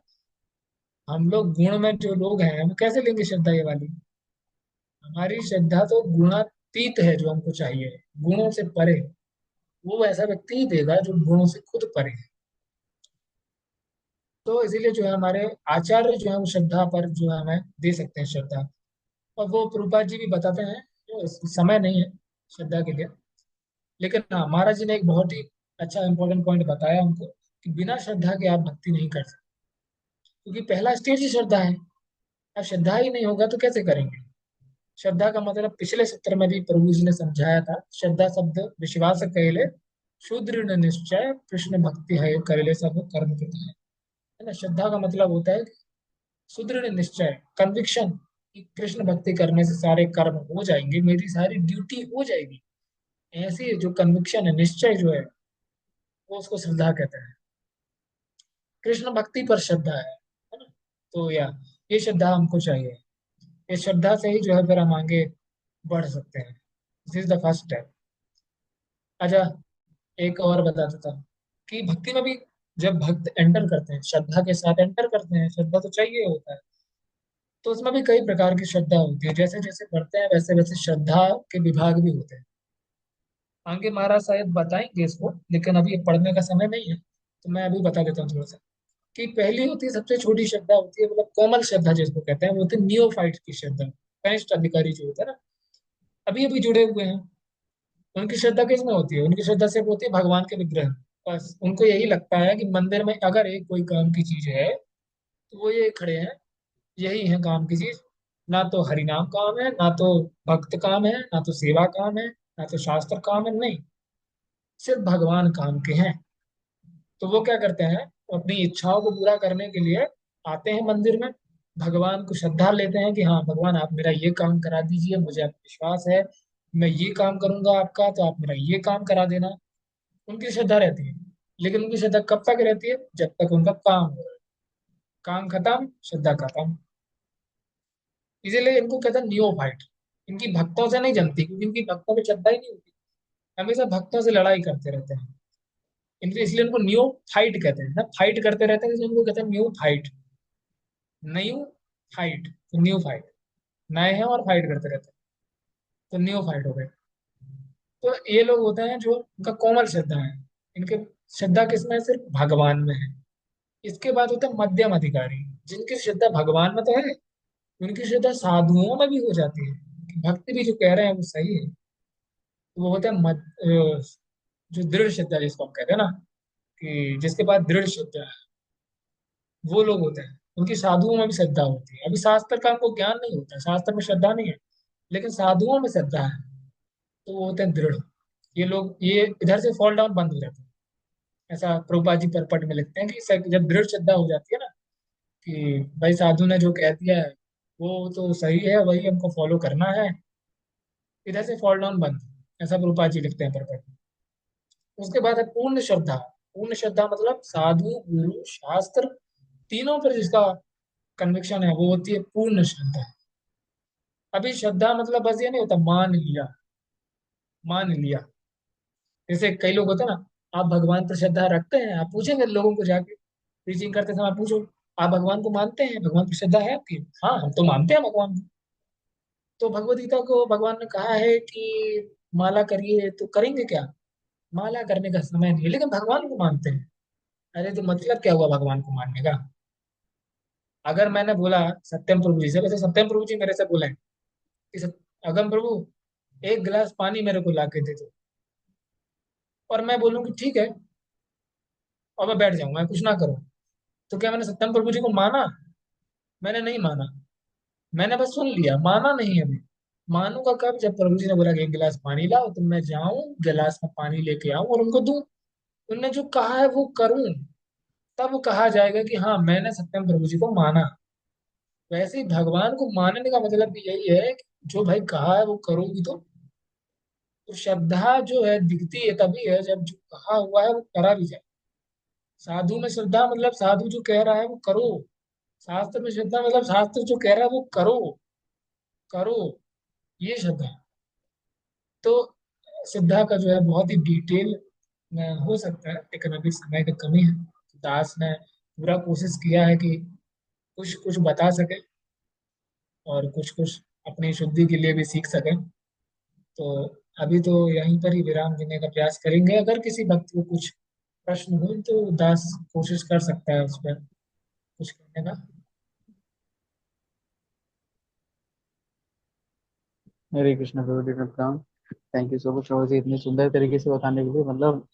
हम लोग गुण में जो लोग हैं हम कैसे लेंगे श्रद्धा ये वाली। हमारी श्रद्धा तो गुणातीत है, जो हमको चाहिए गुणों से परे, वो ऐसा व्यक्ति ही देगा जो गुणों से खुद परे है। तो इसीलिए जो है हमारे आचार्य जो है वो श्रद्धा पर जो है हमें दे सकते हैं श्रद्धा। और वो प्रभुपाद जी भी बताते हैं, समय नहीं है श्रद्धा के लिए, लेकिन हाँ महाराज जी ने एक बहुत ही अच्छा इंपॉर्टेंट पॉइंट बताया हमको कि बिना श्रद्धा के आप भक्ति नहीं कर सकते, क्योंकि पहला स्टेज ही श्रद्धा है। अब श्रद्धा ही नहीं होगा तो कैसे करेंगे। श्रद्धा का मतलब पिछले सत्र में भी प्रभु जी ने समझाया था। श्रद्धा शब्द विश्वास कहले, शुद्र निश्चय, कृष्ण भक्ति है करले सब कर्म कृत है ना। श्रद्धा का मतलब होता है सुदृढ़ निश्चय, कन्विक्शन, कि कृष्ण भक्ति करने से सारे कर्म हो जाएंगे, मेरी सारी ड्यूटी हो जाएगी। ऐसी जो कन्विक्शन है, निश्चय जो है, वो उसको श्रद्धा कहते हैं। कृष्ण भक्ति पर श्रद्धा है ना। तो या ये श्रद्धा हमको चाहिए। इस श्रद्धा से ही जो है फिर हम आगे बढ़ सकते हैं। This is the first step. अच्छा, एक और बता देता हूँ कि भक्ति में भी जब भक्त एंटर करते हैं, श्रद्धा के साथ एंटर करते हैं, श्रद्धा तो चाहिए होता है, तो उसमें भी कई प्रकार की श्रद्धा होती है। जैसे जैसे बढ़ते हैं वैसे वैसे श्रद्धा के विभाग भी होते हैं। आगे महाराज शायद बताएंगे इसको, लेकिन अभी ये पढ़ने का समय नहीं है, तो मैं अभी बता देता हूँ थोड़ा सा। कि पहली होती है, सबसे छोटी श्रद्धा होती है, मतलब कोमल श्रद्धा जिसको कहते हैं, वो होती है नियोफाइट की श्रद्धा। कनिष्ठ अधिकारी जो होता है ना, अभी अभी जुड़े हुए हैं, उनकी श्रद्धा किसमें होती है? उनकी श्रद्धा सिर्फ होती है भगवान के विग्रह में। बस उनको यही लगता है कि मंदिर में अगर एक कोई काम की चीज है तो वो ये खड़े हैं, यही है काम की चीज। ना तो हरिनाम काम है, ना तो भक्त काम है, ना तो सेवा काम है, ना तो शास्त्र काम है, नहीं, सिर्फ भगवान काम के हैं। तो वो क्या करते हैं, वो अपनी इच्छाओं को पूरा करने के लिए आते हैं मंदिर में, भगवान को श्रद्धा लेते हैं कि हाँ भगवान आप मेरा ये काम करा दीजिए, मुझे आप विश्वास है, मैं ये काम करूंगा आपका, तो आप मेरा ये काम करा देना। उनकी श्रद्धा रहती है। लेकिन उनकी श्रद्धा कब तक रहती है? जब तक उनका काम हो रहा है। काम खत्म, श्रद्धा खत्म। इसीलिए इनको कहते हैं नियोफाइट। इनकी भक्तों से नहीं जमती, क्योंकि इनकी भक्तों में श्रद्धा ही नहीं होती, हमेशा भक्तों से लड़ाई करते रहते हैं। इनके इसलिए इनको न्यू फाइट कहते हैं ना, फाइट करते रहते हैं, इसलिए इनको कहते हैं न्यू फाइट। न्यू फाइट, तो न्यू फाइट, नए हैं और फाइट करते रहते हैं, तो न्यू फाइट हो गए। तो ये लोग होते हैं जो उनका कोमल श्रद्धा है। इनके श्रद्धा किसमें है? सिर्फ भगवान में है। इसके बाद होते हैं मध्यम अधिकारी, जिनकी श्रद्धा भगवान में तो है, उनकी श्रद्धा साधुओं में भी हो जाती है, कि भक्ति भी जो कह रहे हैं वो सही है। तो वो होते हैं जो दृढ़ श्रद्धा जिसको हम कहते हैं ना, कि जिसके पास दृढ़ श्रद्धा है, वो लोग होते हैं। उनकी साधुओं में भी श्रद्धा होती है। अभी शास्त्र का उनको ज्ञान नहीं होता है, शास्त्र में श्रद्धा नहीं है, लेकिन साधुओं में श्रद्धा है, तो वो होते हैं दृढ़। ये लोग ये इधर से फॉल डाउन बंद हो जाते हैं। ऐसा प्रभुपाद जी परपट में लिखते हैं कि जब दृढ़ श्रद्धा हो जाती है ना, कि भाई साधु ने जो कह दिया है वो तो सही है, वही हमको फॉलो करना है, इधर से फॉल डाउन बंद। ऐसा प्रभुपाद जी लिखते हैं परपट में। उसके बाद है पूर्ण श्रद्धा। पूर्ण श्रद्धा मतलब साधु गुरु शास्त्र तीनों पर जिसका कन्विक्शन है, वो होती है पूर्ण श्रद्धा। अभी श्रद्धा मतलब बस ये नहीं होता मान लिया, मान लिया। जैसे कई लोग होते हैं ना, आप भगवान पर श्रद्धा रखते हैं, आप पूछेंगे लोगों को जाके प्रीचिंग करते समय, पूछो आप भगवान को मानते हैं, भगवान पर श्रद्धा है आपकी? हाँ हम तो मानते हैं भगवान को। तो भगवद गीता को भगवान ने कहा है कि माला करिए, तो करेंगे क्या? माला करने का समय नहीं है, लेकिन भगवान को मानते हैं। अरे तो मतलब क्या हुआ भगवान को मानने का? अगर मैंने बोला सत्यम प्रभु जी से, वैसे सत्यम प्रभु जी मेरे से बोले कि अगम प्रभु एक गिलास पानी मेरे को ला के दे दो, और मैं बोलूँ ठीक है, और मैं बैठ जाऊंगा, मैं कुछ ना करूँ, तो क्या मैंने सत्यम प्रभु जी को माना? मैंने नहीं माना, मैंने बस सुन लिया, माना नहीं अभी। मानूंगा कब? जब प्रभु जी ने बोला कि एक गिलास पानी लाओ, तो मैं जाऊं गिलास में पानी लेके आऊं और उनको दूं, उनने जो कहा है वो करूं, तब कहा जाएगा कि हाँ मैंने सत्यम प्रभु जी को माना। वैसे ही भगवान को मानने का मतलब भी यही है कि जो भाई कहा है वो करोगी तो श्रद्धा जो है दिखती है तभी है जब जो कहा हुआ है वो करा भी जाए। साधु में श्रद्धा मतलब साधु जो कह रहा है वो करो। शास्त्र में श्रद्धा मतलब शास्त्र जो कह रहा है वो करो, करो, ये श्रद्धा है। तो श्रद्धा का जो है बहुत ही डिटेल में हो सकता है, लेकिन अभी समय की कमी है। दास ने पूरा कोशिश किया है कि कुछ कुछ बता सके और कुछ कुछ अपनी शुद्धि के लिए भी सीख सके। तो अभी तो यहीं पर ही विराम देने का प्रयास करेंगे। अगर किसी भक्त को कुछ प्रश्न हो तो दास कोशिश कर सकता है उस पर कुछ करने का। हरे कृष्ण प्रभु जी प्रणाम। थैंक यू सो मच प्रभु जी इतने सुंदर तरीके से बताने के लिए। मतलब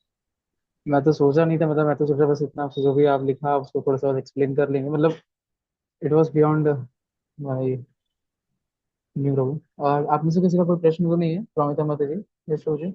मैं तो सोचा नहीं था, मतलब मैं तो सोचा बस इतना जो भी आप लिखा उसको थोड़ा सा एक्सप्लेन कर लेंगे। मतलब इट वॉज बियॉन्ड माई नहीं प्रभु। और आप में से किसी का कोई प्रश्न तो नहीं है, प्रमिता माता जी? यशो जी?